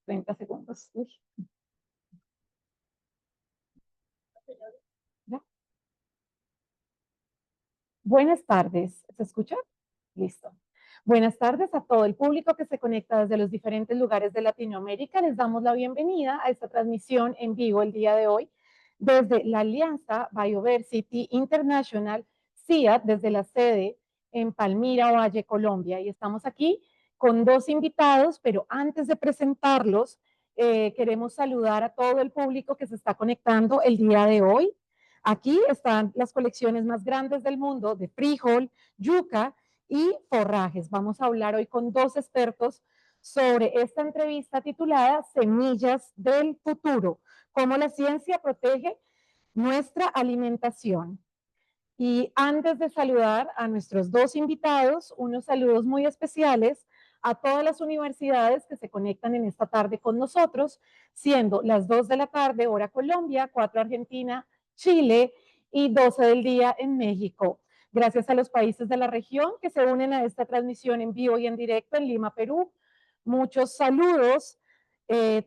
30 segundos. Uy. ¿Ya? Buenas tardes. ¿Se escucha? Listo. Buenas tardes a todo el público que se conecta desde los diferentes lugares de Latinoamérica. Les damos la bienvenida a esta transmisión en vivo el día de hoy desde la Alianza Bioversity International, CIAT, desde la sede en Palmira, Valle, Colombia. Y estamos aquí con dos invitados, pero antes de presentarlos, queremos saludar a todo el público que se está conectando el día de hoy. Aquí están las colecciones más grandes del mundo de frijol, yuca y forrajes. Vamos a hablar hoy con dos expertos sobre esta entrevista titulada Semillas del Futuro, cómo la ciencia protege nuestra alimentación. Y antes de saludar a nuestros dos invitados, unos saludos muy especiales a todas las universidades que se conectan en esta tarde con nosotros, siendo las 2 de la tarde, hora Colombia, 4 Argentina, Chile y 12 del día en México. Gracias a los países de la región que se unen a esta transmisión en vivo y en directo en Lima, Perú. Muchos saludos.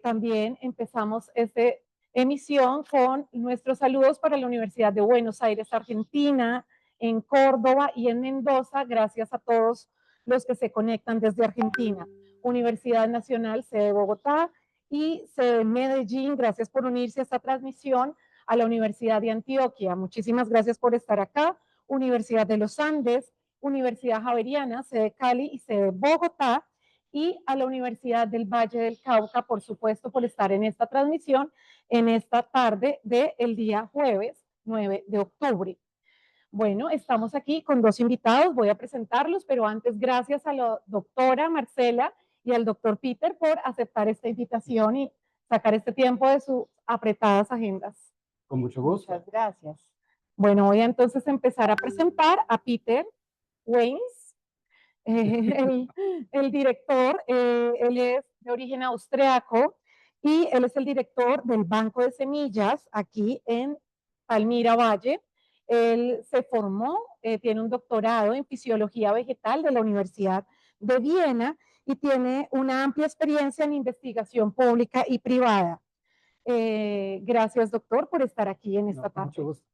También empezamos este emisión con nuestros saludos para la Universidad de Buenos Aires, Argentina, en Córdoba y en Mendoza, gracias a todos los que se conectan desde Argentina. Universidad Nacional, sede de Bogotá y sede de Medellín, gracias por unirse a esta transmisión, a la Universidad de Antioquia, muchísimas gracias por estar acá, Universidad de los Andes, Universidad Javeriana, sede de Cali y sede de Bogotá, y a la Universidad del Valle del Cauca, por supuesto, por estar en esta transmisión, en esta tarde del día jueves 9 de octubre. Bueno, estamos aquí con dos invitados, voy a presentarlos, pero antes gracias a la doctora Marcela y al doctor Peter por aceptar esta invitación y sacar este tiempo de sus apretadas agendas. Con mucho gusto. Muchas gracias. Bueno, voy a entonces empezar a presentar a Peter Weins, el director. Él es de origen austriaco y él es el director del Banco de Semillas aquí en Palmira Valle. Él se formó, tiene un doctorado en fisiología vegetal de la Universidad de Viena y tiene una amplia experiencia en investigación pública y privada. Gracias, doctor, por estar aquí en esta tarde. Mucho gusto.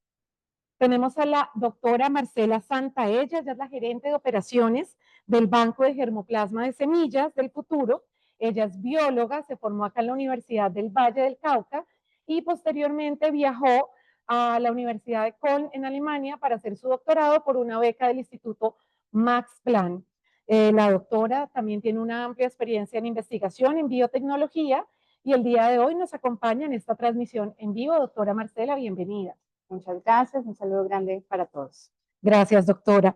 Tenemos a la doctora Marcela Santaella, ella es la gerente de operaciones del Banco de Germoplasma de Semillas del Futuro. Ella es bióloga, se formó acá en la Universidad del Valle del Cauca y posteriormente viajó a la Universidad de Köln en Alemania para hacer su doctorado por una beca del Instituto Max Planck. La doctora también tiene una amplia experiencia en investigación en biotecnología y el día de hoy nos acompaña en esta transmisión en vivo. Doctora Marcela, bienvenida. Muchas gracias, un saludo grande para todos. Gracias, doctora.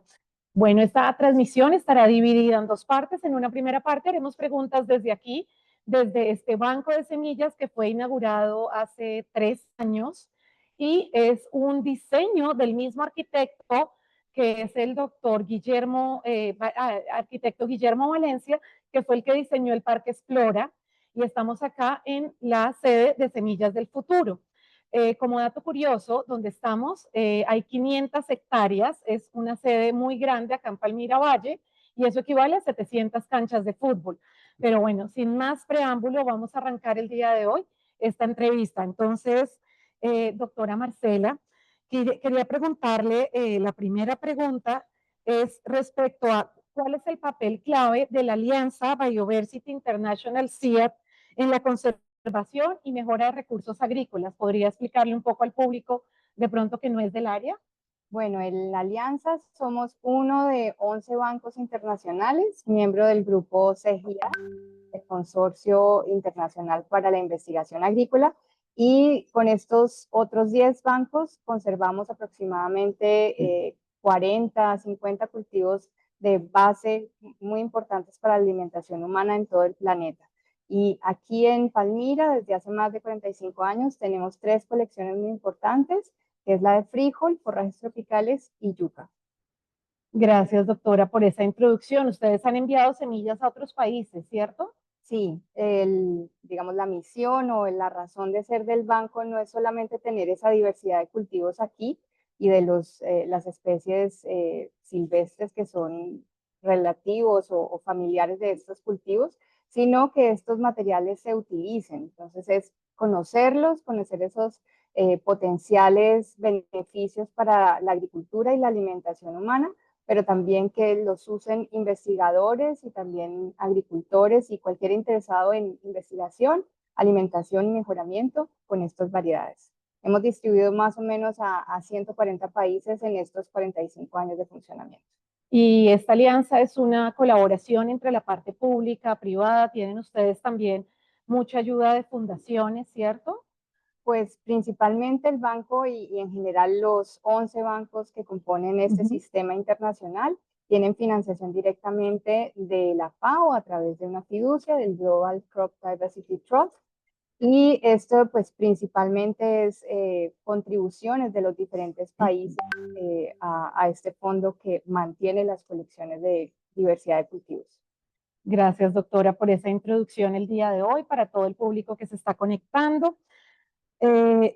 Bueno, esta transmisión estará dividida en dos partes. En una primera parte haremos preguntas desde aquí, desde este banco de semillas que fue inaugurado hace 3 años y es un diseño del mismo arquitecto que es el doctor Guillermo, arquitecto Guillermo Valencia, que fue el que diseñó el Parque Explora, y estamos acá en la sede de Semillas del Futuro. Como dato curioso, donde estamos hay 500 hectáreas, es una sede muy grande acá en Palmira Valle y eso equivale a 700 canchas de fútbol. Pero bueno, sin más preámbulo, vamos a arrancar el día de hoy esta entrevista. Entonces, doctora Marcela, quería preguntarle, la primera pregunta es respecto a cuál es el papel clave de la Alianza Bioversity International CIAT en la conservación y mejora de recursos agrícolas. ¿Podría explicarle un poco al público de pronto que no es del área? Bueno, en la Alianza somos uno de 11 bancos internacionales, miembro del grupo CGIA, el Consorcio Internacional para la Investigación Agrícola, y con estos otros 10 bancos conservamos aproximadamente 40, 50 cultivos de base muy importantes para la alimentación humana en todo el planeta. Y aquí en Palmira, desde hace más de 45 años, tenemos 3 colecciones muy importantes, que es la de frijol, forrajes tropicales y yuca. Gracias, doctora, por esa introducción. Ustedes han enviado semillas a otros países, ¿cierto? Sí, digamos la misión o la razón de ser del banco no es solamente tener esa diversidad de cultivos aquí y de las especies silvestres que son relativos o familiares de estos cultivos, sino que estos materiales se utilicen. Entonces es conocerlos, conocer esos potenciales beneficios para la agricultura y la alimentación humana, pero también que los usen investigadores y también agricultores y cualquier interesado en investigación, alimentación y mejoramiento con estas variedades. Hemos distribuido más o menos a 140 países en estos 45 años de funcionamiento. Y esta alianza es una colaboración entre la parte pública, privada. Tienen ustedes también mucha ayuda de fundaciones, ¿cierto? Pues principalmente el banco y en general los 11 bancos que componen este sistema internacional tienen financiación directamente de la FAO a través de una fiducia del Global Crop Diversity Trust. Y esto pues principalmente es contribuciones de los diferentes países a este fondo que mantiene las colecciones de diversidad de cultivos. Gracias, doctora, por esa introducción el día de hoy para todo el público que se está conectando.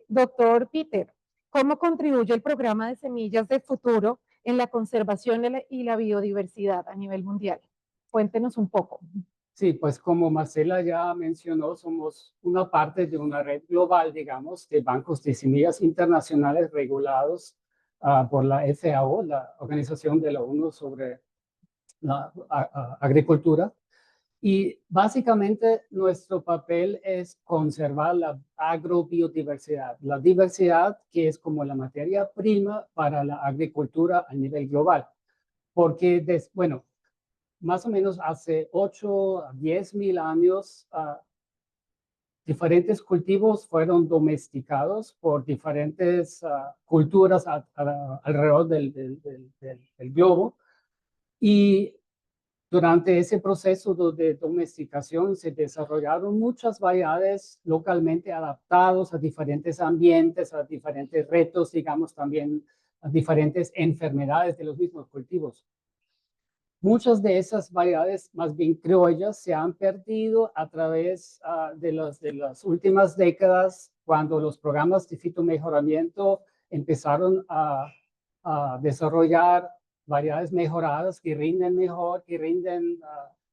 Doctor Peter, ¿cómo contribuye el programa de Semillas del Futuro en la conservación y la biodiversidad a nivel mundial? Cuéntenos un poco. Sí, pues como Marcela ya mencionó, somos una parte de una red global, digamos, de bancos de semillas internacionales regulados por la FAO, la Organización de la ONU sobre la Agricultura. Y básicamente nuestro papel es conservar la agrobiodiversidad, la diversidad que es como la materia prima para la agricultura a nivel global. Porque, bueno, más o menos hace 8 a 10 mil años, diferentes cultivos fueron domesticados por diferentes culturas alrededor del globo. Y durante ese proceso de domesticación se desarrollaron muchas variedades localmente adaptadas a diferentes ambientes, a diferentes retos, digamos, también a diferentes enfermedades de los mismos cultivos. Muchas de esas variedades, más bien criollas, se han perdido a través de las últimas décadas, cuando los programas de fitomejoramiento empezaron a desarrollar variedades mejoradas que rinden mejor, que rinden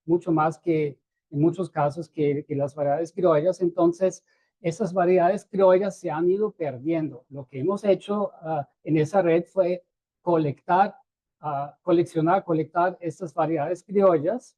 mucho más que en muchos casos que las variedades criollas. Entonces, esas variedades criollas se han ido perdiendo. Lo que hemos hecho en esa red fue colectar estas variedades criollas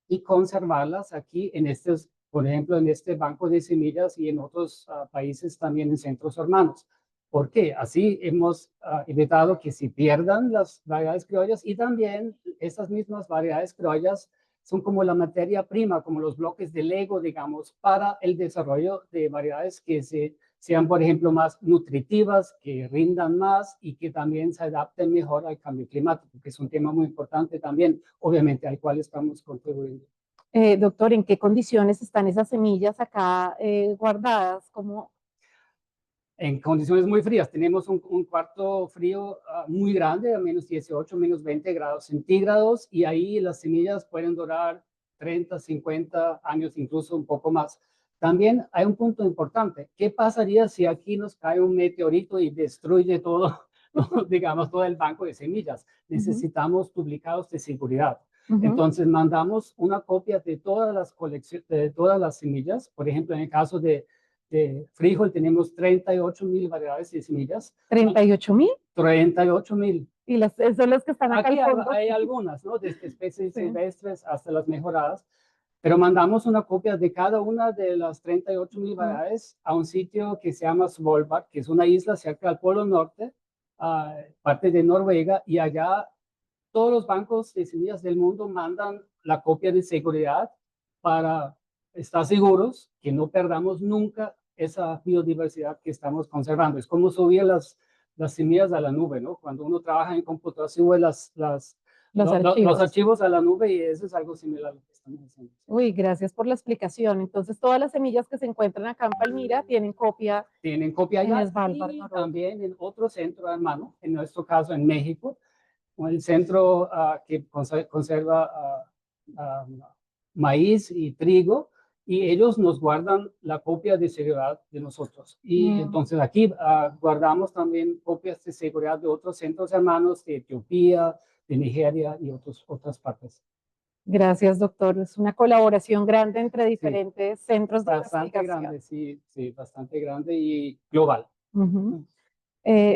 y conservarlas aquí en estos, por ejemplo, en este banco de semillas y en otros países también en centros hermanos. ¿Por qué? Así hemos evitado que se pierdan las variedades criollas, y también estas mismas variedades criollas son como la materia prima, como los bloques de Lego, digamos, para el desarrollo de variedades que sean, por ejemplo, más nutritivas, que rindan más y que también se adapten mejor al cambio climático, que es un tema muy importante también, obviamente, al cual estamos contribuyendo. Doctor, ¿en qué condiciones están esas semillas acá guardadas? ¿Cómo? En condiciones muy frías. Tenemos un cuarto frío muy grande, a menos 18, menos 20 grados centígrados, y ahí las semillas pueden durar 30, 50 años, incluso un poco más. También hay un punto importante. ¿Qué pasaría si aquí nos cae un meteorito y destruye todo, digamos, todo el banco de semillas? Necesitamos duplicados de seguridad. Entonces mandamos una copia de todas las colecciones, de todas las semillas. Por ejemplo, en el caso de frijol tenemos 38,000 variedades de semillas. ¿38,000? 38,000. Y son las que están acá Aquí al fondo. hay algunas, ¿no? Desde especies silvestres hasta las mejoradas. Pero mandamos una copia de cada una de las 38,000 variedades a un sitio que se llama Svalbard, que es una isla cerca del Polo Norte, parte de Noruega, y allá todos los bancos de semillas del mundo mandan la copia de seguridad para estar seguros que no perdamos nunca esa biodiversidad que estamos conservando. Es como subir las semillas a la nube, ¿no? Cuando uno trabaja en computadora, sube los archivos a la nube, y eso es algo similar a lo que estamos haciendo. Uy, gracias por la explicación. Entonces, todas las semillas que se encuentran acá en Palmira tienen copia allá, en Svalbard, y ¿no? también en otro centro hermano, en nuestro caso en México, el centro que conserva maíz y trigo, y ellos nos guardan la copia de seguridad de nosotros. Y entonces aquí guardamos también copias de seguridad de otros centros hermanos de Etiopía, de Nigeria y otras partes. Gracias, doctor. Es una colaboración grande entre Sí, diferentes centros de bastante investigación. grande, sí, sí, bastante grande y global. Ujú.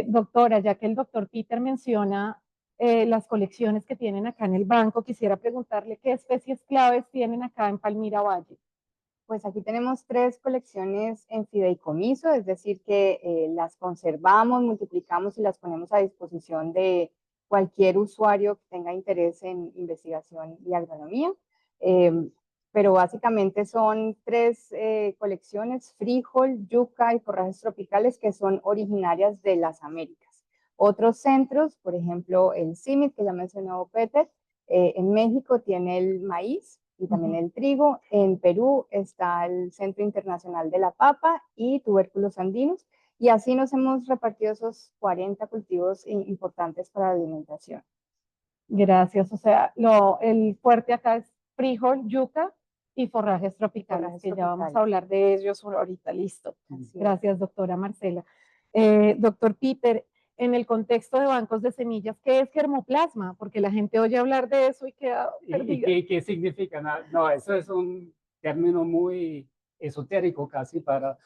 Doctora, ya que el doctor Peter menciona las colecciones que tienen acá en el banco, quisiera preguntarle qué especies claves tienen acá en Palmira Valle. Pues aquí tenemos 3 colecciones en fideicomiso, es decir, que las conservamos, multiplicamos y las ponemos a disposición de cualquier usuario que tenga interés en investigación y agronomía. Pero básicamente son 3 colecciones, frijol, yuca y forrajes tropicales, que son originarias de las Américas. Otros centros, por ejemplo, el CIMIT, que ya mencionó Peter, en México tiene el maíz y también el trigo. En Perú está el Centro Internacional de la Papa y tubérculos andinos. Y así nos hemos repartido esos 40 cultivos importantes para la alimentación. Gracias. O sea, el fuerte acá es frijol, yuca y forrajes tropicales, Forrajes que ya vamos a tropicales. hablar de ellos ahorita. Listo. Así es. Gracias, doctora Marcela. Doctor Peter, en el contexto de bancos de semillas, ¿qué es germoplasma? Porque la gente oye hablar de eso y queda perdida. ¿Qué significa? No, eso es un término muy esotérico casi para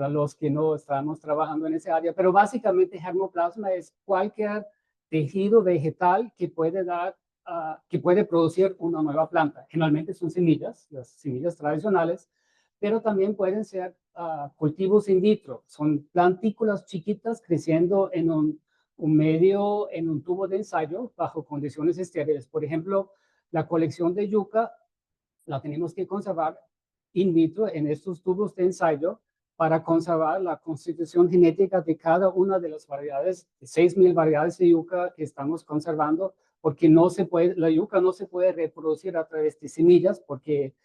los que no estamos trabajando en esa área, pero básicamente germoplasma es cualquier tejido vegetal que puede que puede producir una nueva planta. Generalmente son semillas, las semillas tradicionales, pero también pueden ser cultivos in vitro. Son plantículas chiquitas creciendo en un medio, en un tubo de ensayo bajo condiciones estériles. Por ejemplo, la colección de yuca la tenemos que conservar in vitro en estos tubos de ensayo para conservar la constitución genética de cada una de las variedades, 6.000 variedades de yuca que estamos conservando, porque la yuca no se puede reproducir a través de semillas porque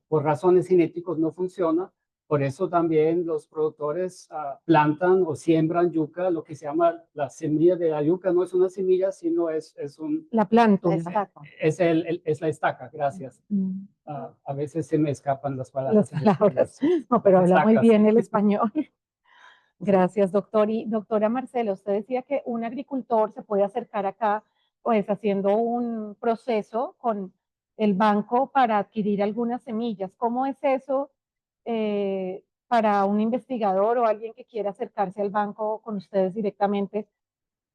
por razones genéticas no funciona. Por eso también los productores plantan o siembran yuca, lo que se llama la semilla de la yuca. No es una semilla, sino es La planta. es la estaca, gracias. A veces se me escapan las palabras. Las palabras. No, pero habla muy bien el español. Gracias, doctor. Y doctora Marcela, usted decía que un agricultor se puede acercar acá, pues haciendo un proceso con el banco para adquirir algunas semillas. ¿Cómo es eso para un investigador o alguien que quiera acercarse al banco con ustedes directamente?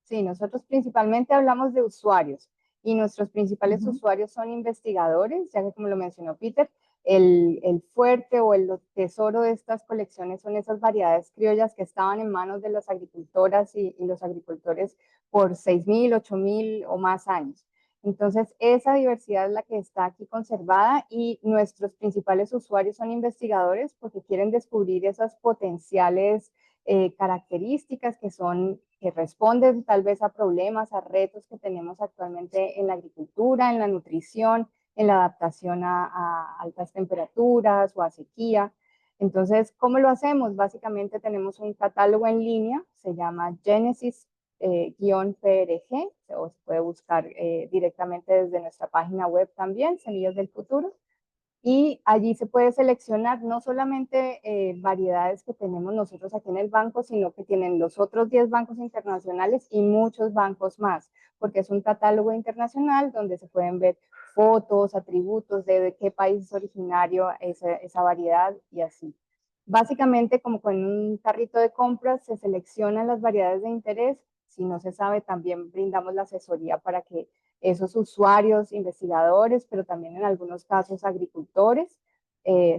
Sí, nosotros principalmente hablamos de usuarios y nuestros principales usuarios son investigadores, ya que como lo mencionó Peter, el fuerte o el tesoro de estas colecciones son esas variedades criollas que estaban en manos de las agricultoras y los agricultores por 6.000, 8.000 o más años. Entonces, esa diversidad es la que está aquí conservada y nuestros principales usuarios son investigadores porque quieren descubrir esas potenciales características que responden tal vez a problemas, a retos que tenemos actualmente en la agricultura, en la nutrición, en la adaptación a altas temperaturas o a sequía. Entonces, ¿cómo lo hacemos? Básicamente tenemos un catálogo en línea, se llama Genesis-PRG, o se puede buscar directamente desde nuestra página web también, Semillas del Futuro. Y allí se puede seleccionar no solamente variedades que tenemos nosotros aquí en el banco, sino que tienen los otros 10 bancos internacionales y muchos bancos más, porque es un catálogo internacional donde se pueden ver fotos, atributos de qué país es originario esa variedad y así. Básicamente, como con un carrito de compras, se seleccionan las variedades de interés. Si no se sabe, también brindamos la asesoría para que esos usuarios, investigadores, pero también en algunos casos agricultores,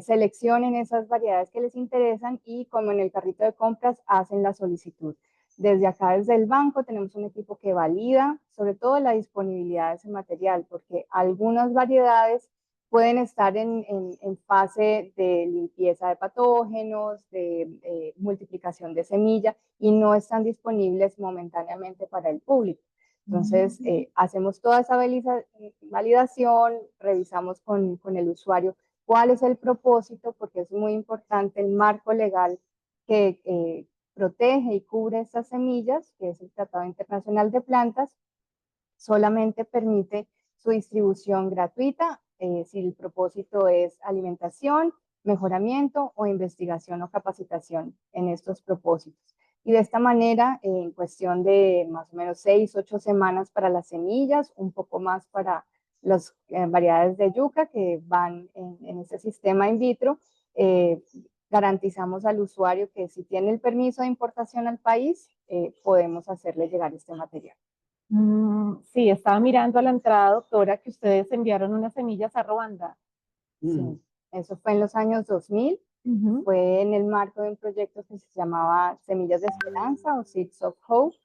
seleccionen esas variedades que les interesan y como en el carrito de compras hacen la solicitud. Desde acá, desde el banco, tenemos un equipo que valida sobre todo la disponibilidad de ese material, porque algunas variedades pueden estar en fase de limpieza de patógenos, de multiplicación de semilla y no están disponibles momentáneamente para el público. Entonces, hacemos toda esa validación, revisamos con el usuario cuál es el propósito, porque es muy importante el marco legal que protege y cubre estas semillas, que es el Tratado Internacional de Plantas, solamente permite su distribución gratuita si el propósito es alimentación, mejoramiento o investigación o capacitación en estos propósitos. Y de esta manera, en cuestión de más o menos 6, 8 semanas para las semillas, un poco más para las variedades de yuca que van en este sistema in vitro. Garantizamos al usuario que si tiene el permiso de importación al país, podemos hacerle llegar este material. Sí, estaba mirando a la entrada, doctora, que ustedes enviaron unas semillas a Ruanda. Sí, eso fue en los años 2000. Fue en el marco de un proyecto que se llamaba Semillas de Esperanza o Seeds of Hope,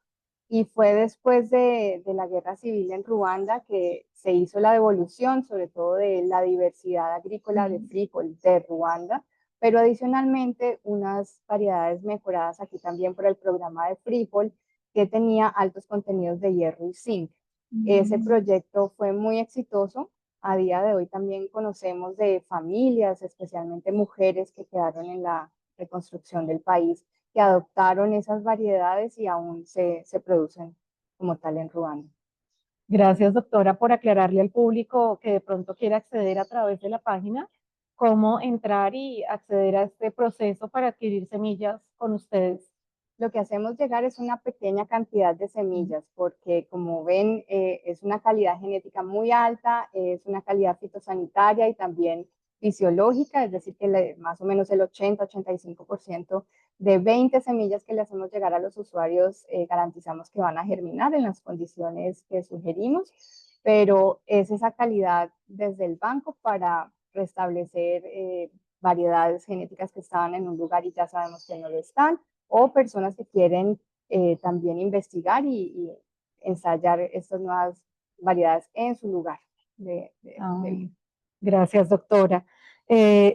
y fue después de la guerra civil en Ruanda que se hizo la devolución, sobre todo de la diversidad agrícola de frijol de Ruanda, pero adicionalmente unas variedades mejoradas aquí también por el programa de frijol que tenía altos contenidos de hierro y zinc. Ese proyecto fue muy exitoso. A día de hoy también conocemos de familias, especialmente mujeres que quedaron en la reconstrucción del país, que adoptaron esas variedades y aún se producen como tal en Ruanda. Gracias, doctora, por aclararle al público que de pronto quiera acceder a través de la página, cómo entrar y acceder a este proceso para adquirir semillas con ustedes. Lo que hacemos llegar es una pequeña cantidad de semillas, porque como ven, es una calidad genética muy alta, es una calidad fitosanitaria y también fisiológica, es decir, que más o menos el 80-85% de 20 semillas que le hacemos llegar a los usuarios garantizamos que van a germinar en las condiciones que sugerimos, pero es esa calidad desde el banco para restablecer variedades genéticas que estaban en un lugar y ya sabemos que no lo están, o personas que quieren también investigar y ensayar estas nuevas variedades en su lugar de vida. Gracias, doctora.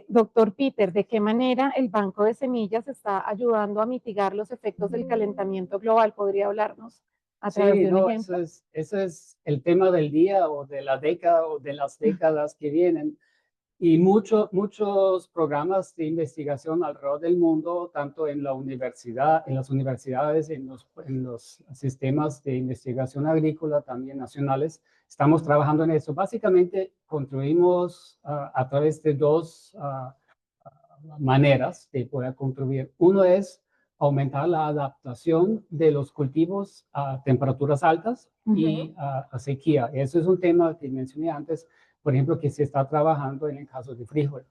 Doctor Peter, ¿de qué manera el Banco de Semillas está ayudando a mitigar los efectos del calentamiento global? ¿Podría hablarnos a través de un ejemplo? Ese es el tema del día o de la década o de las décadas que vienen. Y muchos programas de investigación alrededor del mundo, tanto en la universidad, en las universidades, en los sistemas de investigación agrícola, también nacionales, estamos trabajando en eso. Básicamente, contribuimos a través de dos maneras de poder contribuir. Uno es aumentar la adaptación de los cultivos a temperaturas altas y a sequía. Eso es un tema que mencioné antes, por ejemplo, que se está trabajando en el caso de frijol,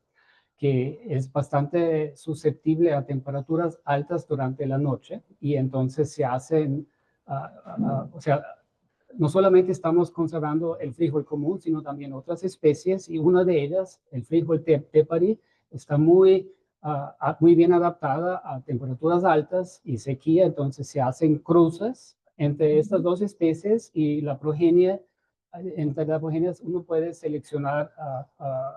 que es bastante susceptible a temperaturas altas durante la noche y entonces se hacen, o sea, no solamente estamos conservando el frijol común, sino también otras especies y una de ellas, el frijol tepari, está muy bien adaptada a temperaturas altas y sequía, entonces se hacen cruces entre estas dos especies y la progenie. Entre las progenias uno puede seleccionar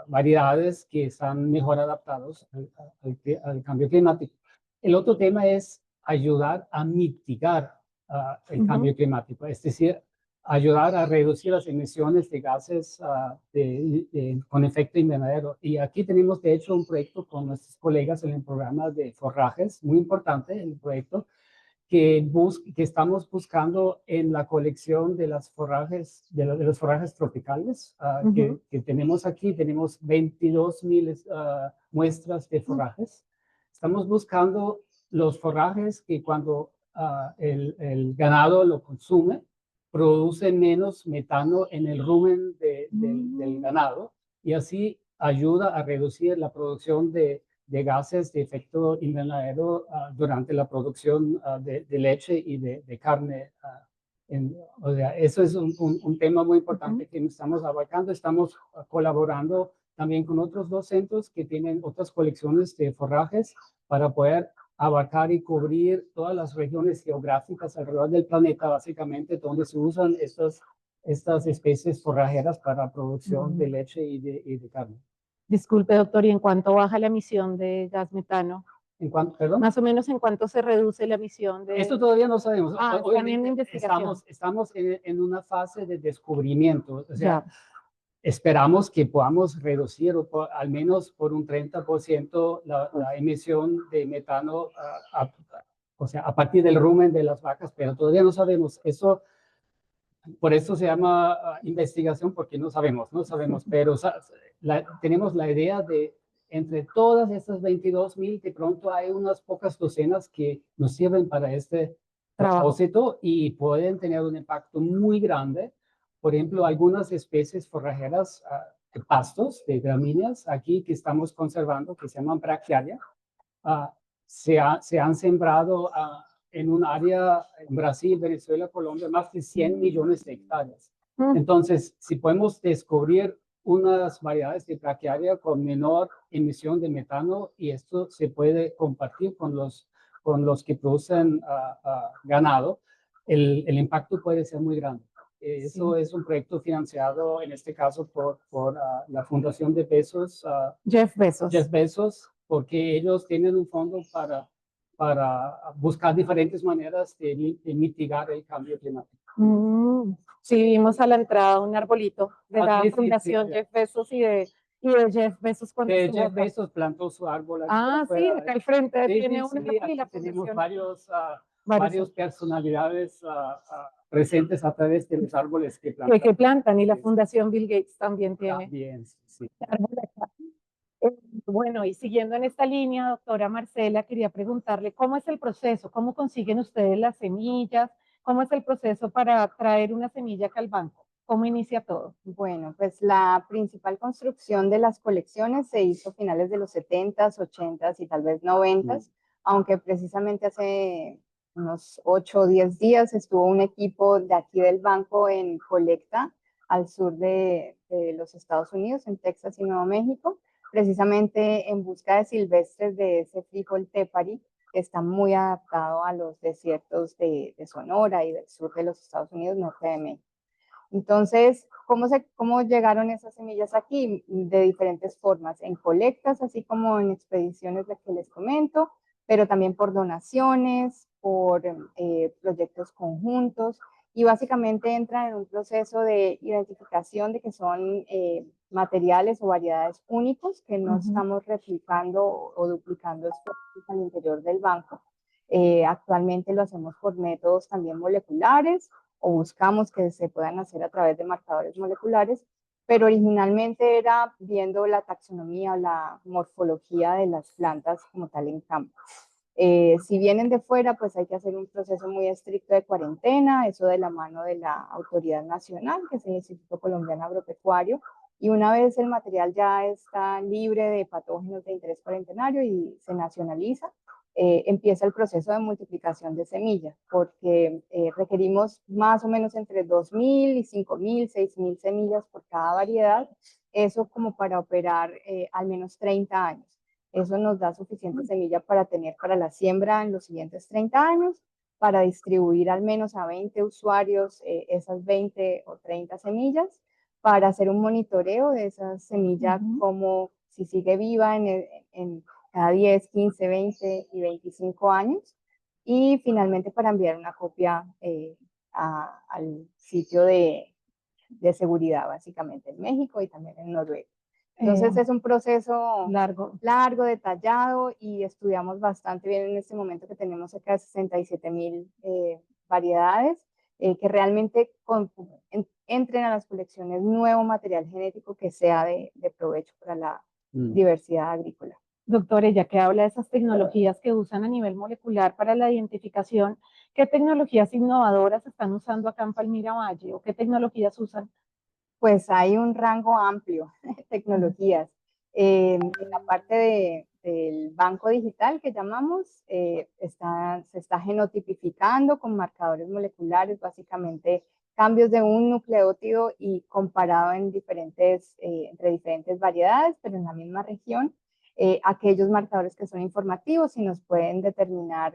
variedades que están mejor adaptados al cambio climático. El otro tema es ayudar a mitigar el cambio climático, es decir, ayudar a reducir las emisiones de gases con efecto invernadero. Y aquí tenemos, de hecho, un proyecto con nuestros colegas en el programa de forrajes, muy importante el proyecto, que estamos buscando en la colección de las forrajes, de los forrajes tropicales que tenemos aquí. Tenemos 22,000 muestras de forrajes. Estamos buscando los forrajes que cuando el ganado lo consume, produce menos metano en el rumen del ganado y así ayuda a reducir la producción de gases de efecto invernadero durante la producción de leche y de carne. O sea, eso es un tema muy importante que estamos abarcando. Estamos colaborando también con otros 2 centros que tienen otras colecciones de forrajes para poder abarcar y cubrir todas las regiones geográficas alrededor del planeta, básicamente, donde se usan estas especies forrajeras para producción de leche y de carne. Disculpe, doctor, ¿y en cuánto baja la emisión de gas metano? ¿En cuánto, perdón? Más o menos, ¿en cuánto se reduce la emisión de...? Esto todavía no sabemos. Están en investigación. Estamos en una fase de descubrimiento. O sea, esperamos que podamos reducir al menos por un 30% la emisión de metano, o sea, a partir del rumen de las vacas, pero todavía no sabemos. Eso, por eso se llama investigación, porque no sabemos, pero tenemos la idea de entre todas estas 22,000, de pronto hay unas pocas docenas que nos sirven para este propósito y pueden tener un impacto muy grande Por ejemplo, algunas especies forrajeras de pastos, de gramíneas, aquí que estamos conservando, que se llaman Brachiaria, se han sembrado en un área en Brasil, Venezuela, Colombia, más de 100 millones de hectáreas. Entonces, si podemos descubrir unas variedades de Brachiaria con menor emisión de metano y esto se puede compartir con los que producen ganado, el impacto puede ser muy grande. Eso es un proyecto financiado, en este caso, por la Fundación de Bezos. Jeff Bezos. Jeff Bezos, porque ellos tienen un fondo para buscar diferentes maneras de mitigar el cambio climático. Sí, vimos a la entrada un arbolito de la Sí, Fundación sí. Jeff Bezos y de Jeff Bezos cuando De estuvo Jeff acá. Bezos plantó su árbol aquí Sí, afuera. acá al frente tiene Sí, una y la tenemos Fundación. varios personalidades presentes a través de los árboles que plantan. Que plantan y la Fundación Bill Gates también tiene. También, sí. Bueno, y siguiendo en esta línea, doctora Marcela, quería preguntarle cómo es el proceso, cómo consiguen ustedes las semillas, cómo es el proceso para traer una semilla acá al banco, cómo inicia todo. Bueno, pues la principal construcción de las colecciones se hizo a finales de los 70s, 80s y tal vez 90s, aunque precisamente hace unos 8 o 10 días estuvo un equipo de aquí del banco en colecta al sur de los Estados Unidos, en Texas y Nuevo México, precisamente en busca de silvestres de ese frijol tepari, que está muy adaptado a los desiertos de Sonora y del sur de los Estados Unidos, norte de México. Entonces, ¿cómo llegaron esas semillas aquí? De diferentes formas, en colectas, así como en expediciones de que les comento, pero también por donaciones, por proyectos conjuntos, y básicamente entran en un proceso de identificación de que son materiales o variedades únicos que no estamos replicando o duplicando esfuerzos al interior del banco. Actualmente lo hacemos por métodos también moleculares, o buscamos que se puedan hacer a través de marcadores moleculares, pero originalmente era viendo la taxonomía o la morfología de las plantas como tal en campo. Si vienen de fuera, pues hay que hacer un proceso muy estricto de cuarentena, eso de la mano de la autoridad nacional, que es el Instituto Colombiano Agropecuario, y una vez el material ya está libre de patógenos de interés cuarentenario y se nacionaliza, empieza el proceso de multiplicación de semillas, porque requerimos más o menos entre 2.000 y 5.000, 6.000 semillas por cada variedad, eso como para operar al menos 30 años. Eso nos da suficiente semilla para tener para la siembra en los siguientes 30 años, para distribuir al menos a 20 usuarios esas 20 o 30 semillas, para hacer un monitoreo de esa semilla, como si sigue viva en cada 10, 15, 20 y 25 años, y finalmente para enviar una copia al sitio de seguridad, básicamente en México y también en Noruega. Entonces es un proceso largo, detallado, y estudiamos bastante bien en este momento que tenemos cerca de 67.000 variedades que realmente entren a las colecciones nuevo material genético que sea de provecho para la diversidad agrícola. Doctora, ya que habla de esas tecnologías que usan a nivel molecular para la identificación, ¿qué tecnologías innovadoras están usando acá en Palmira Valle o qué tecnologías usan? Pues hay un rango amplio de tecnologías. En la parte del banco digital que llamamos, se está genotipificando con marcadores moleculares, básicamente cambios de un nucleótido y comparado entre diferentes variedades, pero en la misma región, aquellos marcadores que son informativos y nos pueden determinar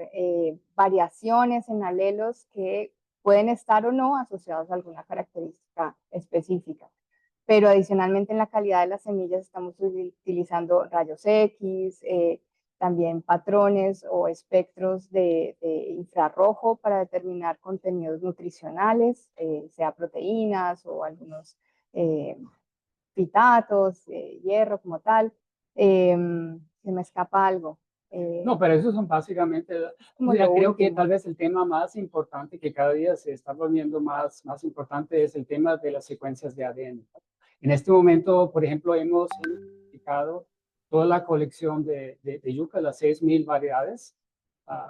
variaciones en alelos que pueden estar o no asociados a alguna característica específica. Pero adicionalmente en la calidad de las semillas estamos utilizando rayos X, también patrones o espectros de infrarrojo para determinar contenidos nutricionales, sea proteínas o algunos fitatos, hierro como tal. Se me escapa algo. No, pero esos son básicamente, creo que tal vez el tema más importante que cada día se está volviendo más importante es el tema de las secuencias de ADN. En este momento, por ejemplo, hemos identificado toda la colección de yuca, las 6.000 variedades,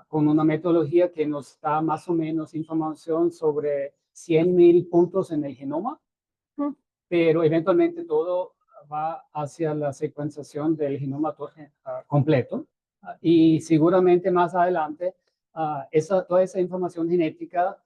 con una metodología que nos da más o menos información sobre 100.000 puntos en el genoma, pero eventualmente todo va hacia la secuenciación del genoma completo. Y seguramente más adelante, toda esa información genética,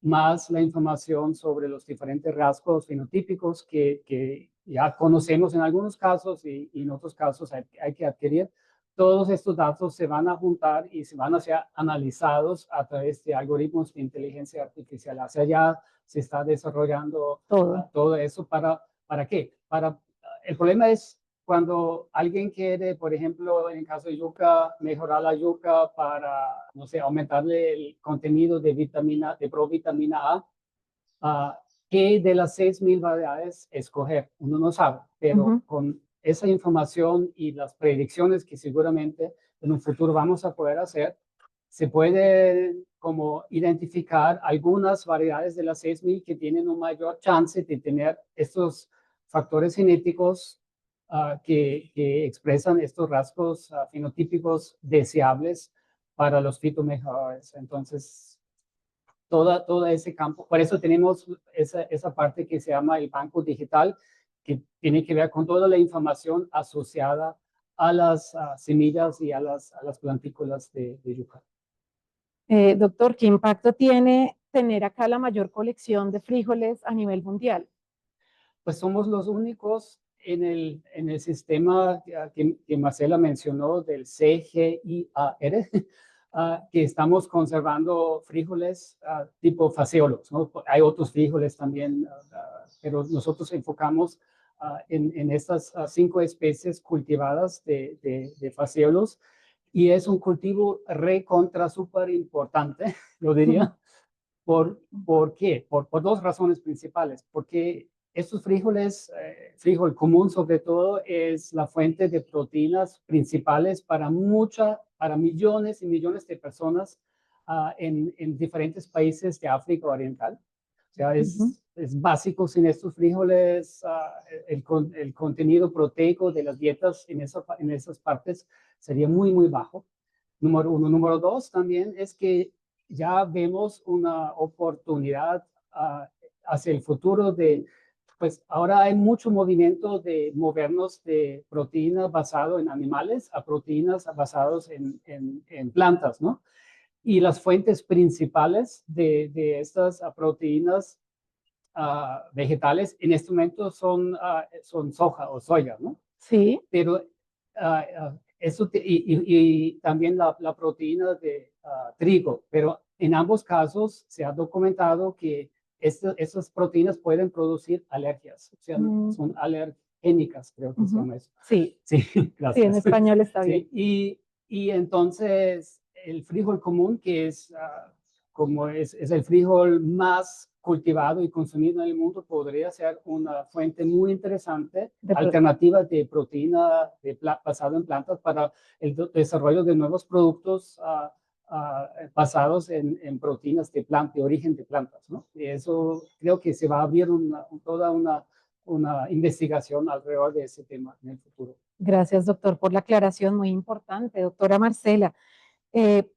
más la información sobre los diferentes rasgos fenotípicos que ya conocemos en algunos casos y en otros casos hay que adquirir, todos estos datos se van a juntar y se van a ser analizados a través de algoritmos de inteligencia artificial. Hacia allá se está desarrollando todo eso. ¿Para qué? El problema es cuando alguien quiere, por ejemplo, en el caso de yuca, mejorar la yuca para, no sé, aumentarle el contenido de provitamina A, ¿qué de las 6.000 variedades escoger? Uno no sabe, pero con esa información y las predicciones que seguramente en un futuro vamos a poder hacer, se puede como identificar algunas variedades de las 6.000 que tienen un mayor chance de tener estos factores genéticos que expresan estos rasgos fenotípicos deseables para los fitomejores. Entonces, todo ese campo, por eso tenemos esa parte que se llama el banco digital, que tiene que ver con toda la información asociada a las semillas y a las plantículas de yuca. Doctor, ¿qué impacto tiene tener acá la mayor colección de frijoles a nivel mundial? Pues somos los únicos en el sistema que Marcela mencionó del CGIAR, que estamos conservando frijoles tipo faseolos, ¿no? Hay otros frijoles también, pero nosotros enfocamos en estas 5 especies cultivadas de faseolos, y es un cultivo recontra súper importante, lo diría. ¿Por qué? Por 2 razones principales. Porque estos frijoles, frijol común sobre todo, es la fuente de proteínas principales para millones y millones de personas en diferentes países de África Oriental. O sea, es básico. Sin estos frijoles, el contenido proteico de las dietas en esas partes sería muy, muy bajo. Número 1. Número 2 también es que ya vemos una oportunidad hacia el futuro pues ahora hay mucho movimiento de movernos de proteínas basadas en animales a proteínas basadas en plantas, ¿no? Y las fuentes principales de estas proteínas vegetales en este momento son soja o soya, ¿no? Sí. Pero eso y también la proteína de trigo, pero en ambos casos se ha documentado que esas proteínas pueden producir alergias, o sea, son alergénicas, creo que se llama eso. Sí, sí, gracias. Sí, en español está bien. Sí, y entonces el frijol común, que es como es el frijol más cultivado y consumido en el mundo, podría ser una fuente muy interesante, alternativa de proteína basada en plantas para el desarrollo de nuevos productos basados en proteínas de origen de plantas, ¿no? Y eso creo que se va a abrir toda una investigación alrededor de ese tema en el futuro. Gracias, doctor, por la aclaración muy importante. Doctora Marcela,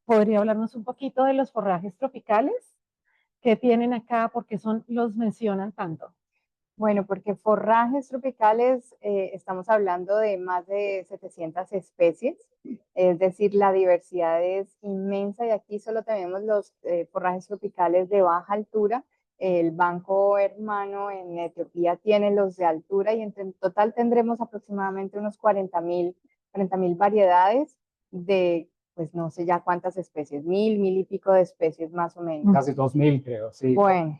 ¿podría hablarnos un poquito de los forrajes tropicales que tienen acá? ¿Por qué los mencionan tanto? Bueno, porque forrajes tropicales, estamos hablando de más de 700 especies, es decir, la diversidad es inmensa y aquí solo tenemos los forrajes tropicales de baja altura. El banco hermano en Etiopía tiene los de altura y en total tendremos aproximadamente unos 40.000 variedades de, pues no sé ya cuántas especies, mil y pico de especies más o menos. Casi 2.000 creo, sí. Bueno.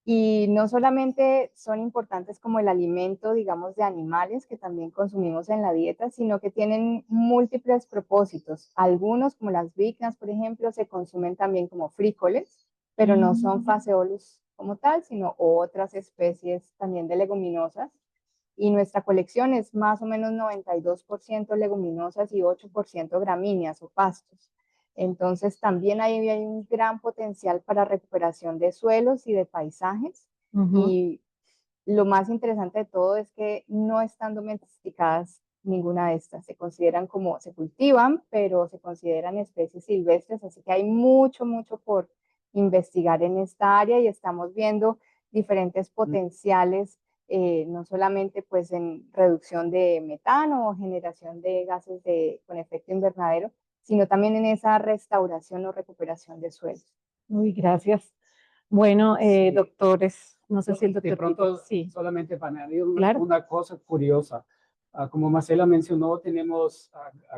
Y no solamente son importantes como el alimento, digamos, de animales que también consumimos en la dieta, sino que tienen múltiples propósitos. Algunos, como las víctimas, por ejemplo, se consumen también como frijoles, pero no son faseolus como tal, sino otras especies también de leguminosas. Y nuestra colección es más o menos 92% leguminosas y 8% gramíneas o pastos. Entonces también hay un gran potencial para recuperación de suelos y de paisajes. Y lo más interesante de todo es que no están domesticadas ninguna de estas. Se cultivan, pero se consideran especies silvestres. Así que hay mucho por investigar en esta área y estamos viendo diferentes potenciales no solamente pues en reducción de metano o generación de gases con efecto invernadero, sino también en esa restauración o recuperación de suelos. Uy, gracias. Bueno, Sí. doctores, no sé si el De doctor pronto, Peter, sí, solamente para añadir claro. una cosa curiosa. Como Marcela mencionó, tenemos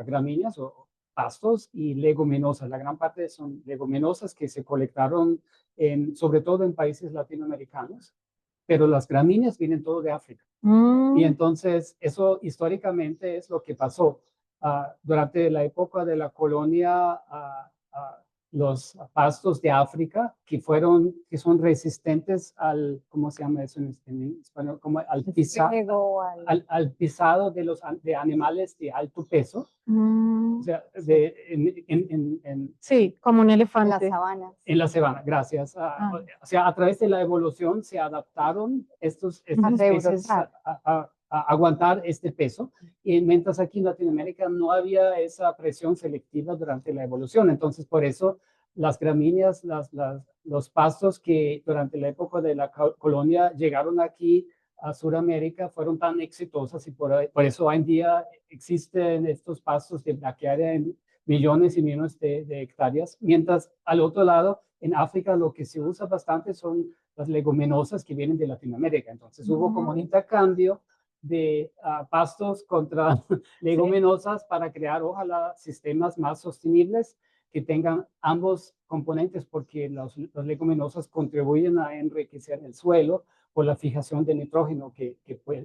gramíneas o pastos y leguminosas. La gran parte son leguminosas que se colectaron sobre todo en países latinoamericanos, pero las gramíneas vienen todo de África. Y entonces eso históricamente es lo que pasó. Durante la época de la colonia, los pastos de África que son resistentes al, ¿cómo se llama eso en español? Como al pisado de animales de alto peso. O sea, sí, como un elefante. En las sabanas. En la sabana, gracias. O sea, a través de la evolución se adaptaron estas especies a aguantar este peso. Y mientras aquí en Latinoamérica no había esa presión selectiva durante la evolución. Entonces, por eso las gramíneas, los pastos que durante la época de la colonia llegaron aquí a Sudamérica fueron tan exitosas y por eso hoy en día existen estos pastos de braquiaria en millones y millones de hectáreas, mientras al otro lado, en África, lo que se usa bastante son las leguminosas que vienen de Latinoamérica. Entonces hubo como un intercambio de pastos contra leguminosas para crear, ojalá, sistemas más sostenibles que tengan ambos componentes, porque los leguminosas contribuyen a enriquecer el suelo por la fijación de nitrógeno que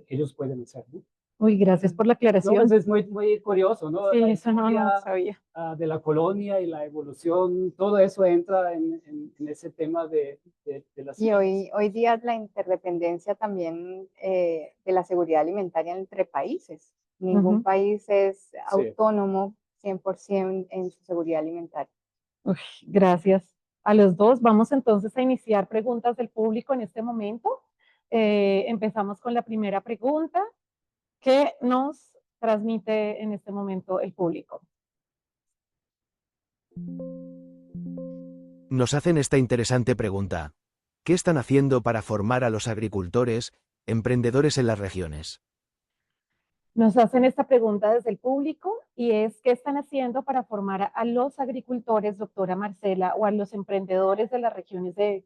ellos pueden hacer, ¿no? Uy, gracias por la aclaración. No, pues es muy, muy curioso, ¿no? Sí, La eso no sabía. de la colonia y la evolución, todo eso entra en ese tema de las... Y hoy día la interdependencia también de la seguridad alimentaria entre países. Ningún país es autónomo 100% en su seguridad alimentaria. Uy, gracias a los dos. Vamos entonces a iniciar preguntas del público en este momento. Empezamos con la primera pregunta. ¿Qué nos transmite en este momento el público? Nos hacen esta interesante pregunta. ¿Qué están haciendo para formar a los agricultores, emprendedores en las regiones? Nos hacen esta pregunta desde el público y es ¿qué están haciendo para formar a los agricultores, doctora Marcela, o a los emprendedores de las regiones de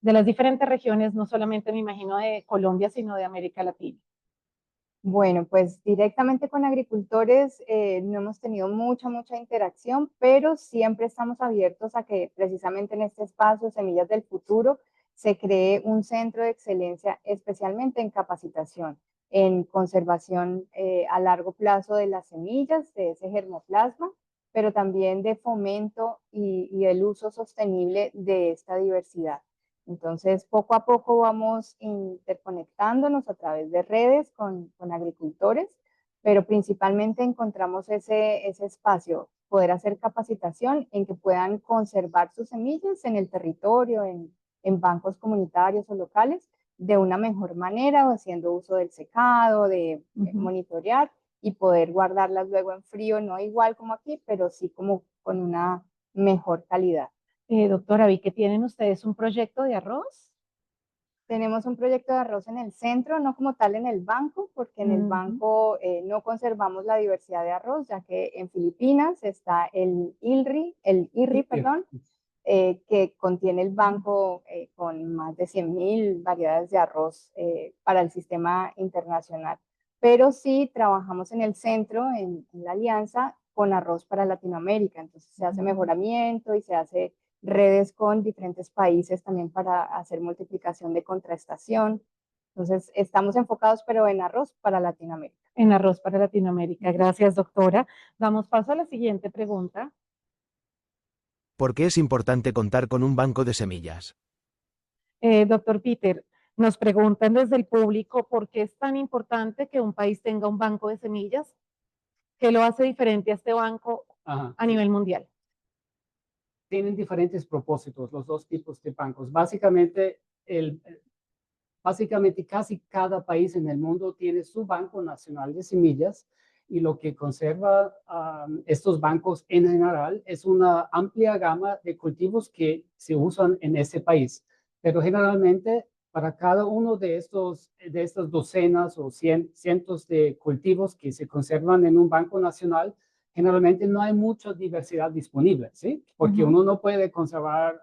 las diferentes regiones, no solamente me imagino de Colombia, sino de América Latina? Bueno, pues directamente con agricultores no hemos tenido mucha interacción, pero siempre estamos abiertos a que precisamente en este espacio, Semillas del Futuro, se cree un centro de excelencia especialmente en capacitación, en conservación a largo plazo de las semillas, de ese germoplasma, pero también de fomento y el uso sostenible de esta diversidad. Entonces, poco a poco vamos interconectándonos a través de redes con agricultores, pero principalmente encontramos ese espacio, poder hacer capacitación en que puedan conservar sus semillas en el territorio, en bancos comunitarios o locales, de una mejor manera, o haciendo uso del secado, de monitorear y poder guardarlas luego en frío, no igual como aquí, pero sí como con una mejor calidad. Doctora, vi que tienen ustedes un proyecto de arroz. Tenemos un proyecto de arroz en el centro, no como tal en el banco, porque en el banco no conservamos la diversidad de arroz, ya que en Filipinas está el IRRI, perdón, que contiene el banco con más de 100.000 variedades de arroz para el sistema internacional. Pero sí trabajamos en el centro, en la alianza, con arroz para Latinoamérica. Entonces se hace mejoramiento y se hace redes con diferentes países también para hacer multiplicación de contrastación. Entonces, estamos enfocados, pero en arroz para Latinoamérica. En arroz para Latinoamérica. Gracias, doctora. Damos paso a la siguiente pregunta. ¿Por qué es importante contar con un banco de semillas? Doctor Peter, nos preguntan desde el público por qué es tan importante que un país tenga un banco de semillas. ¿Qué lo hace diferente a este banco a nivel mundial? Tienen diferentes propósitos los dos tipos de bancos. Básicamente casi cada país en el mundo tiene su Banco Nacional de Semillas y lo que conserva estos bancos en general es una amplia gama de cultivos que se usan en ese país. Pero generalmente para cada uno de estas docenas o cientos de cultivos que se conservan en un banco nacional, generalmente no hay mucha diversidad disponible, ¿sí? Porque uno no puede conservar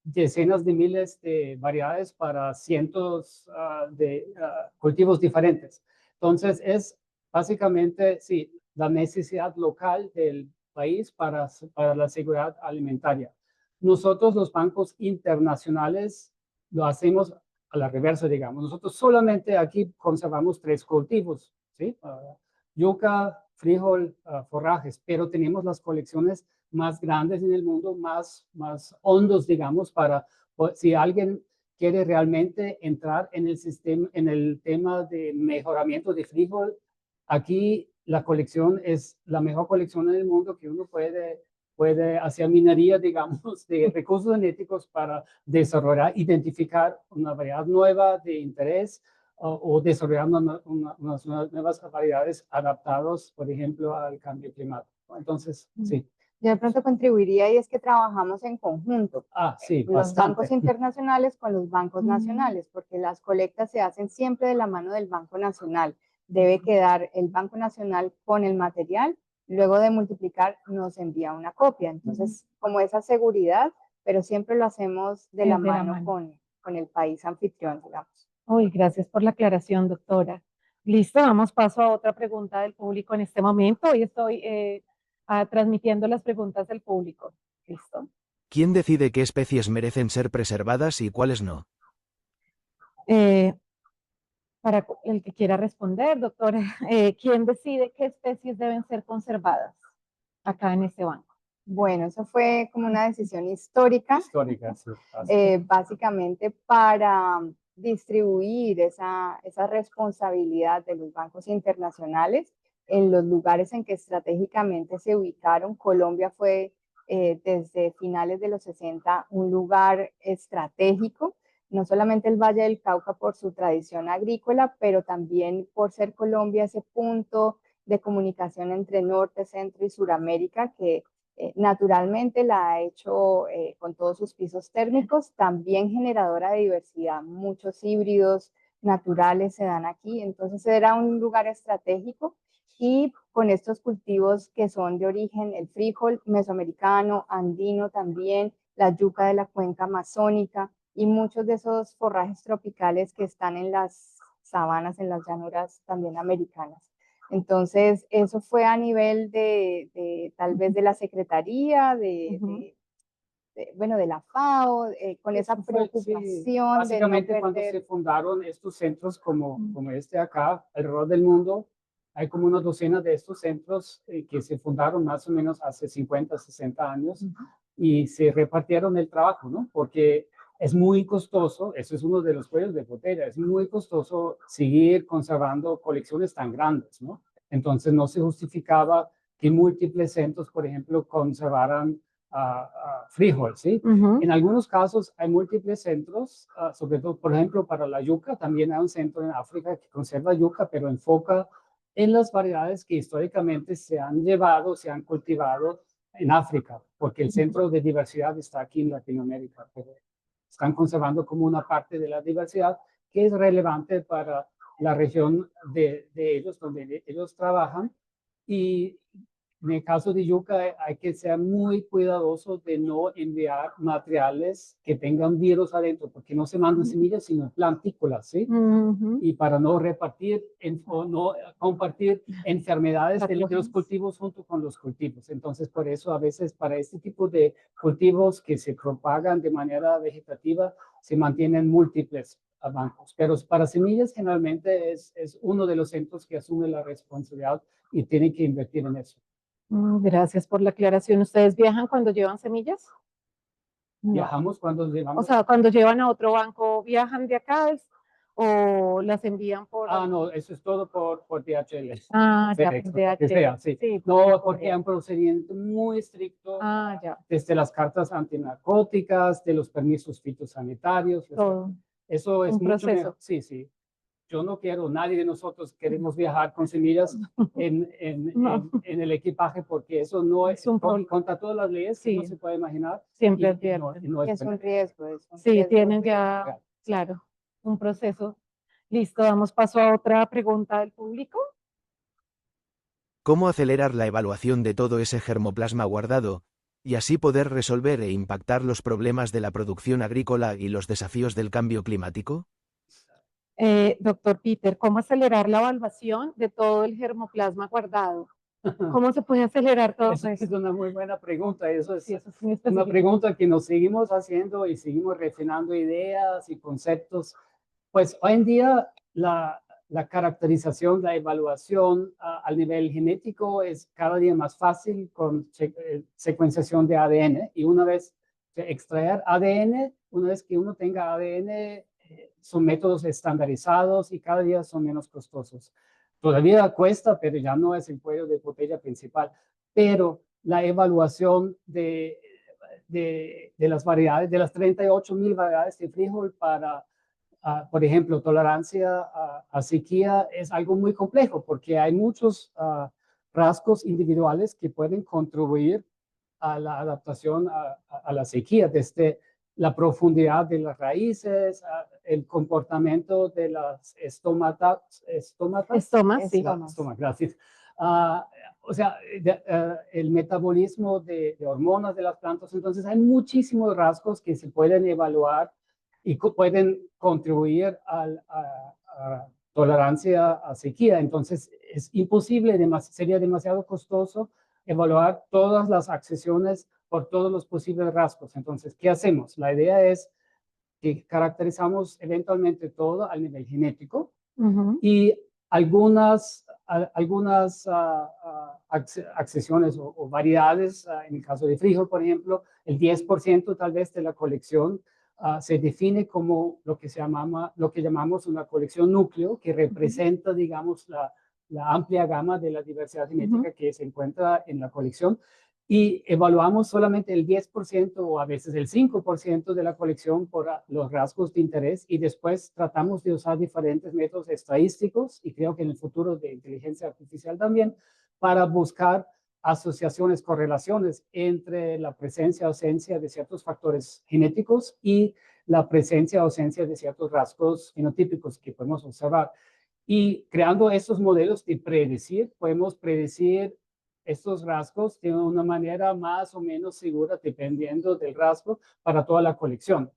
decenas de miles de variedades para cientos de cultivos diferentes. Entonces, es básicamente, sí, la necesidad local del país para la seguridad alimentaria. Nosotros, los bancos internacionales, lo hacemos a la reversa, digamos. Nosotros solamente aquí conservamos 3 cultivos, ¿sí? Yuca, frijol, forrajes, pero tenemos las colecciones más grandes en el mundo, más hondos, digamos, para si alguien quiere realmente entrar en el sistema, en el tema de mejoramiento de frijol, aquí la colección es la mejor colección en el mundo que uno puede hacer minería, digamos, de recursos genéticos para desarrollar, identificar una variedad nueva de interés o desarrollar unas nuevas variedades adaptadas, por ejemplo, al cambio climático. Entonces, sí. Yo de pronto contribuiría y es que trabajamos en conjunto. Sí, los bastante. bancos internacionales con los bancos nacionales, porque las colectas se hacen siempre de la mano del Banco Nacional. Debe quedar el Banco Nacional con el material, luego de multiplicar nos envía una copia. Entonces, como esa seguridad, pero siempre lo hacemos de la mano con el país anfitrión, digamos. Uy, gracias por la aclaración, doctora. Listo, damos paso a otra pregunta del público en este momento. Hoy estoy transmitiendo las preguntas del público. Listo. ¿Quién decide qué especies merecen ser preservadas y cuáles no? Para el que quiera responder, doctora, ¿quién decide qué especies deben ser conservadas acá en este banco? Bueno, eso fue como una decisión histórica. Histórica, sí. Básicamente para distribuir esa responsabilidad de los bancos internacionales en los lugares en que estratégicamente se ubicaron. Colombia fue desde finales de los 60 un lugar estratégico, no solamente el Valle del Cauca por su tradición agrícola, pero también por ser Colombia ese punto de comunicación entre Norte, Centro y Suramérica que naturalmente la ha hecho con todos sus pisos térmicos, también generadora de diversidad. Muchos híbridos naturales se dan aquí, entonces era un lugar estratégico y con estos cultivos que son de origen, el frijol mesoamericano, andino también, la yuca de la cuenca amazónica y muchos de esos forrajes tropicales que están en las sabanas, en las llanuras también americanas. Entonces, eso fue a nivel de tal vez de la Secretaría, bueno, de la FAO, con esa preocupación sí. Básicamente, de no cuando perder. se fundaron estos centros como este acá, alrededor del mundo, hay como una docena de estos centros que se fundaron más o menos hace 50, 60 años y se repartieron el trabajo, ¿no? Porque es muy costoso, eso es uno de los cuellos de botella, es muy costoso seguir conservando colecciones tan grandes, ¿no? Entonces no se justificaba que múltiples centros, por ejemplo, conservaran frijol, ¿sí? En algunos casos hay múltiples centros, sobre todo, por ejemplo, para la yuca, también hay un centro en África que conserva yuca, pero enfoca en las variedades que históricamente se han llevado, se han cultivado en África, porque el centro de diversidad está aquí en Latinoamérica, pero están conservando como una parte de la diversidad que es relevante para la región de ellos, donde ellos trabajan. Y en el caso de yuca hay que ser muy cuidadoso de no enviar materiales que tengan virus adentro, porque no se mandan semillas, sino plantículas, ¿sí? Y para no repartir o no compartir enfermedades de los cultivos junto con los cultivos. Entonces, por eso a veces para este tipo de cultivos que se propagan de manera vegetativa, se mantienen múltiples bancos. Pero para semillas generalmente es uno de los centros que asume la responsabilidad y tiene que invertir en eso. Gracias por la aclaración. ¿Ustedes viajan cuando llevan semillas? No. Viajamos cuando llevamos. O sea, cuando llevan a otro banco, ¿viajan de acá o las envían por...? No, eso es todo por DHL. Ya, por DHL. Sí. Sí, no, porque hay un procedimiento muy estricto ya. desde las cartas antinarcóticas, de los permisos fitosanitarios. Todo. Eso es un mucho proceso. mejor. Sí. Yo no quiero, nadie de nosotros queremos viajar con semillas en el equipaje porque eso no es contra todas las leyes que no se puede imaginar. Siempre es un riesgo. Sí, tienen ya, claro. un proceso. Listo, damos paso a otra pregunta del público. ¿Cómo acelerar la evaluación de todo ese germoplasma guardado, y así poder resolver e impactar los problemas de la producción agrícola y los desafíos del cambio climático? Doctor Peter, ¿cómo acelerar la evaluación de todo el germoplasma guardado? ¿Cómo se puede acelerar todo Esa es eso? una muy buena pregunta. Eso es Sí, eso es muy una específico. pregunta que nos seguimos haciendo y seguimos refinando ideas y conceptos. Pues hoy en día la caracterización, la evaluación al nivel genético es cada día más fácil con secuenciación de ADN. Y una vez extraer ADN, una vez que uno tenga ADN, son métodos estandarizados y cada día son menos costosos. Todavía cuesta, pero ya no es el cuello de botella principal. Pero la evaluación de las variedades, de las 38,000 variedades de frijol para, por ejemplo, tolerancia a sequía, es algo muy complejo porque hay muchos rasgos individuales que pueden contribuir a la adaptación a la sequía, desde la profundidad de las raíces, el comportamiento de las estomatas, Estomas, sí. gracias. O sea, el metabolismo de hormonas de las plantas. Entonces, hay muchísimos rasgos que se pueden evaluar y pueden contribuir a tolerancia a sequía. Entonces, es imposible, sería demasiado costoso evaluar todas las accesiones por todos los posibles rasgos. Entonces, ¿qué hacemos? La idea es que caracterizamos eventualmente todo al nivel genético y algunas accesiones o variedades, en el caso de frijol, por ejemplo, el 10% tal vez de la colección se define como lo que llamamos una colección núcleo, que representa, digamos, la amplia gama de la diversidad genética que se encuentra en la colección. Y evaluamos solamente el 10% o a veces el 5% de la colección por los rasgos de interés y después tratamos de usar diferentes métodos estadísticos y creo que en el futuro de inteligencia artificial también para buscar asociaciones, correlaciones entre la presencia o ausencia de ciertos factores genéticos y la presencia o ausencia de ciertos rasgos fenotípicos que podemos observar. Y creando estos modelos de predecir, podemos predecir estos rasgos de una manera más o menos segura dependiendo del rasgo para toda la colección.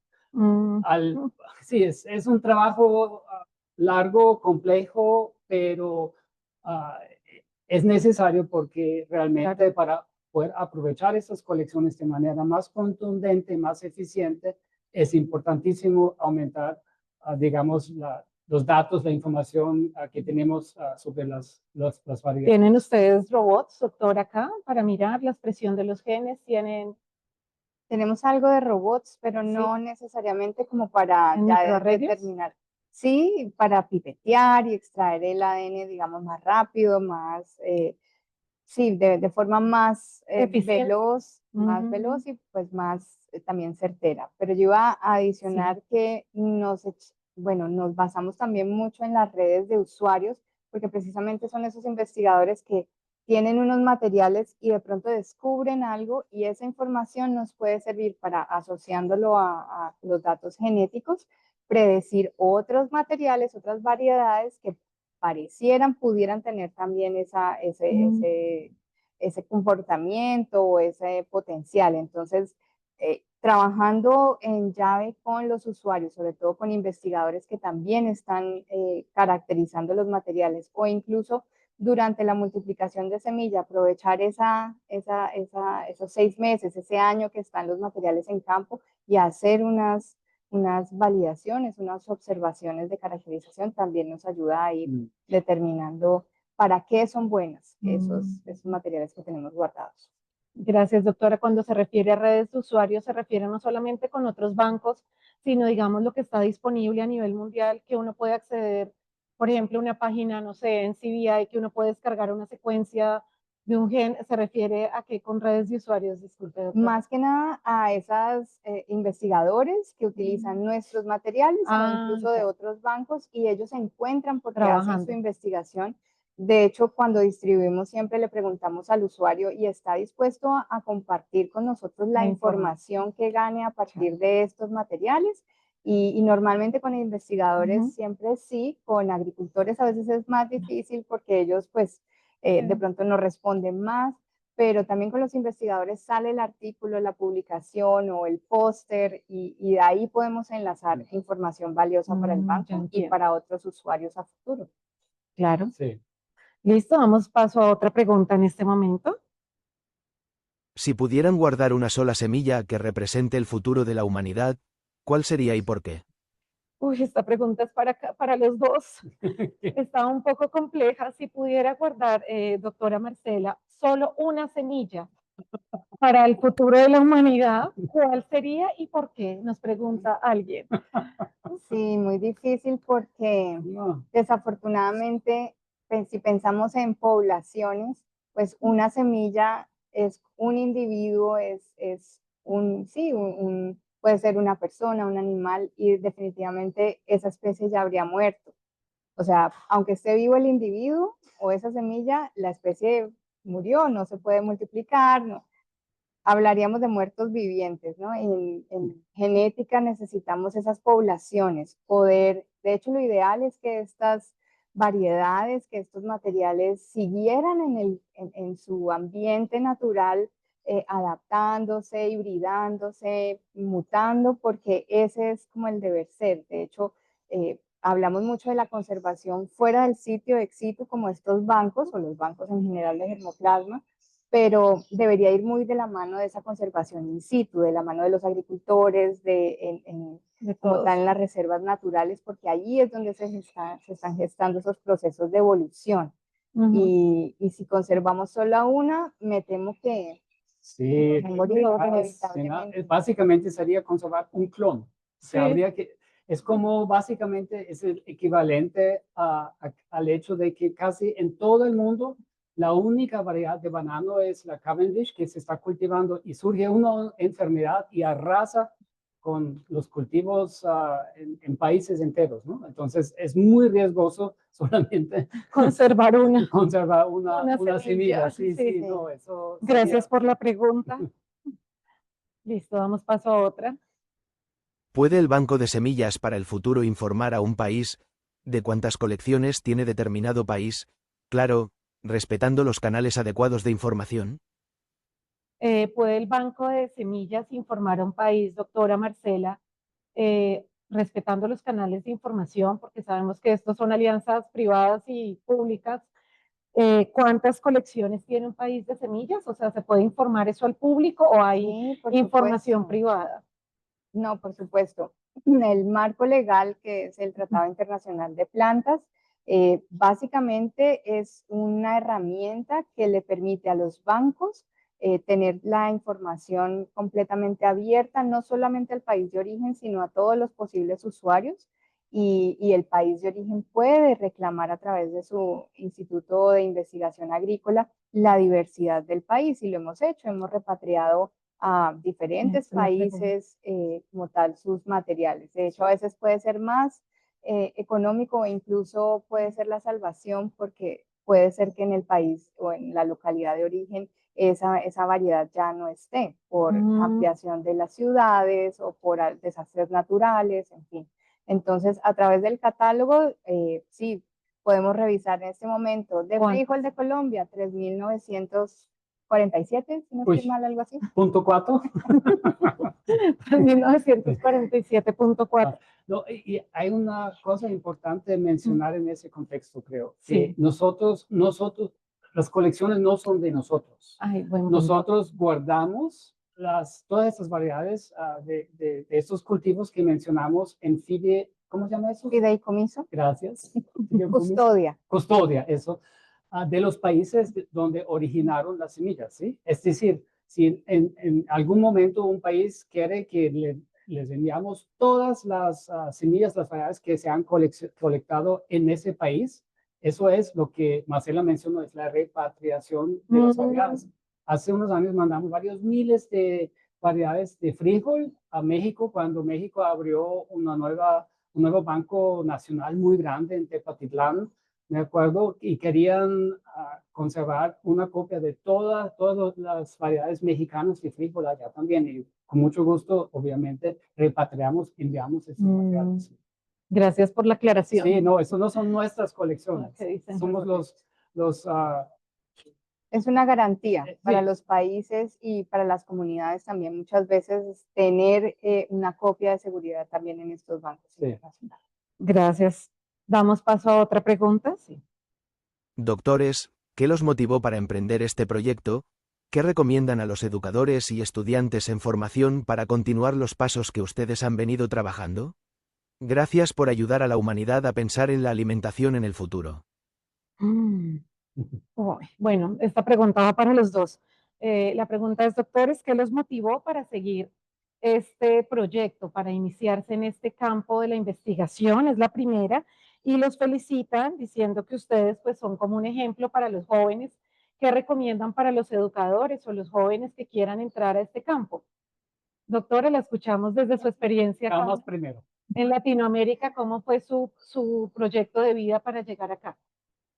Sí, es un trabajo largo, complejo, pero es necesario porque realmente para poder aprovechar estas colecciones de manera más contundente, más eficiente, es importantísimo aumentar, digamos, los datos, la información que tenemos sobre las variedades. ¿Tienen ustedes robots, doctor, acá para mirar la expresión de los genes? Tenemos algo de robots, pero no necesariamente como para ya determinar. Sí, para pipetear y extraer el ADN, digamos, más rápido, más, sí, de forma más veloz, y pues más también certera. Pero yo iba a adicionar que nos basamos también mucho en las redes de usuarios, porque precisamente son esos investigadores que tienen unos materiales y de pronto descubren algo y esa información nos puede servir para, asociándolo a los datos genéticos, predecir otros materiales, otras variedades que pudieran tener también ese comportamiento o ese potencial. Entonces, trabajando en llave con los usuarios, sobre todo con investigadores que también están caracterizando los materiales o incluso durante la multiplicación de semilla, aprovechar esos 6 meses, ese año que están los materiales en campo y hacer unas validaciones, unas observaciones de caracterización, también nos ayuda a ir determinando para qué son buenas esos materiales que tenemos guardados. Gracias, doctora. Cuando se refiere a redes de usuarios, se refiere no solamente con otros bancos, sino digamos lo que está disponible a nivel mundial, que uno puede acceder, por ejemplo, una página, no sé, en CBI, que uno puede descargar una secuencia de un gen. ¿Se refiere a qué con redes de usuarios? Disculpe, doctora. Más que nada a esos investigadores que utilizan nuestros materiales o incluso de otros bancos y ellos se encuentran porque hacen su investigación. De hecho, cuando distribuimos siempre le preguntamos al usuario y está dispuesto a compartir con nosotros la información que gane a partir de estos materiales. Y normalmente con investigadores Ujú. siempre sí, con agricultores a veces es más difícil porque ellos pues de pronto no responden más, pero también con los investigadores sale el artículo, la publicación o el póster y de ahí podemos enlazar información valiosa para el Ya banco y entiendo. para otros usuarios a futuro. Claro. Sí. Listo, damos paso a otra pregunta en este momento. Si pudieran guardar una sola semilla que represente el futuro de la humanidad, ¿cuál sería y por qué? Uy, esta pregunta es para los dos. Está un poco compleja. Si pudiera guardar, doctora Marcela, solo una semilla para el futuro de la humanidad, ¿cuál sería y por qué? Nos pregunta alguien. Sí, muy difícil porque No, desafortunadamente, pues, si pensamos en poblaciones, pues una semilla es un individuo, es un, sí, puede ser una persona, un animal, y definitivamente esa especie ya habría muerto. O sea, aunque esté vivo el individuo o esa semilla, la especie murió, no se puede multiplicar, no, hablaríamos de muertos vivientes, ¿no? En genética necesitamos esas poblaciones, poder, de hecho lo ideal es que estas variedades, que estos materiales siguieran en su ambiente natural, adaptándose, hibridándose, mutando, porque ese es como el deber ser. De hecho, hablamos mucho de la conservación fuera del sitio ex situ, como estos bancos o los bancos en general de germoplasma, pero debería ir muy de la mano de esa conservación in situ, de la mano de los agricultores, como tal en las reservas naturales, porque allí es donde se están gestando esos procesos de evolución. Ujú. Y si conservamos solo una, me temo que sí, moriremos sí, inevitablemente. básicamente sería conservar un clon. O sea, Sí. es como básicamente es el equivalente al hecho de que casi en todo el mundo la única variedad de banano es la Cavendish que se está cultivando y surge una enfermedad y arrasa con los cultivos en países enteros, ¿no? Entonces es muy riesgoso solamente Conservar conservar una una semilla. semilla. Sí, Sí. sí, Sí. no, eso Gracias sería. por la pregunta. Listo, damos paso a otra. ¿Puede el banco de semillas para el futuro informar a un país de cuántas colecciones tiene determinado país? Claro, respetando los canales adecuados de información. ¿Puede el Banco de Semillas informar a un país, doctora Marcela, respetando los canales de información, porque sabemos que estos son alianzas privadas y públicas? ¿Cuántas colecciones tiene un país de semillas? O sea, ¿se puede informar eso al público o hay Sí, por información supuesto. privada? No, por supuesto. El marco legal, que es el Tratado Internacional de Plantas, básicamente es una herramienta que le permite a los bancos tener la información completamente abierta, no solamente al país de origen, sino a todos los posibles usuarios. Y el país de origen puede reclamar a través de su Instituto de Investigación Agrícola la diversidad del país y lo hemos hecho, hemos repatriado a diferentes Esa es la pregunta. países como tal sus materiales. De hecho, a veces puede ser más económico o incluso puede ser la salvación porque puede ser que en el país o en la localidad de origen esa variedad ya no esté por Mm, ampliación de las ciudades o por desastres naturales, en fin. Entonces, a través del catálogo, sí, podemos revisar en este momento de ¿Cuántos? frijol de Colombia, 3.947, si no estoy Uy, mal, algo así. punto 4. 1947.4. No, y hay una cosa importante de mencionar en ese contexto, creo, que Sí. las colecciones no son de nosotros. Ay, buen punto. Nosotros guardamos todas estas variedades de estos cultivos que mencionamos en ¿cómo se llama eso? Fideicomiso, Gracias. custodia. Custodia, eso, de los países donde originaron las semillas, ¿sí? Es decir, si en algún momento un país quiere que les enviamos todas las semillas, las variedades que se han colectado en ese país, eso es lo que Marcela mencionó, es la repatriación de las variedades. Hace unos años mandamos varios miles de variedades de frijol a México cuando México abrió un nuevo banco nacional muy grande en Tepatitlán, me acuerdo, y querían conservar una copia de todas las variedades mexicanas de frijol allá también. Y con mucho gusto, obviamente, repatriamos, enviamos estos materiales. Gracias por la aclaración. Sí, no, eso no son nuestras colecciones. ¿Qué dicen? Somos los Es una garantía para sí. los países y para las comunidades también muchas veces tener una copia de seguridad también en estos bancos Sí. internacionales. Gracias. Damos paso a otra pregunta. Sí. Doctores, ¿qué los motivó para emprender este proyecto? ¿Qué recomiendan a los educadores y estudiantes en formación para continuar los pasos que ustedes han venido trabajando? Gracias por ayudar a la humanidad a pensar en la alimentación en el futuro. Bueno, esta pregunta va para los dos. La pregunta es, doctores, ¿qué los motivó para seguir este proyecto, para iniciarse en este campo de la investigación? Es la primera. Y los felicitan diciendo que ustedes pues son como un ejemplo para los jóvenes. ¿Qué recomiendan para los educadores o los jóvenes que quieran entrar a este campo? Doctora, la escuchamos desde su experiencia acá Vamos primero. en Latinoamérica. ¿Cómo fue su proyecto de vida para llegar acá?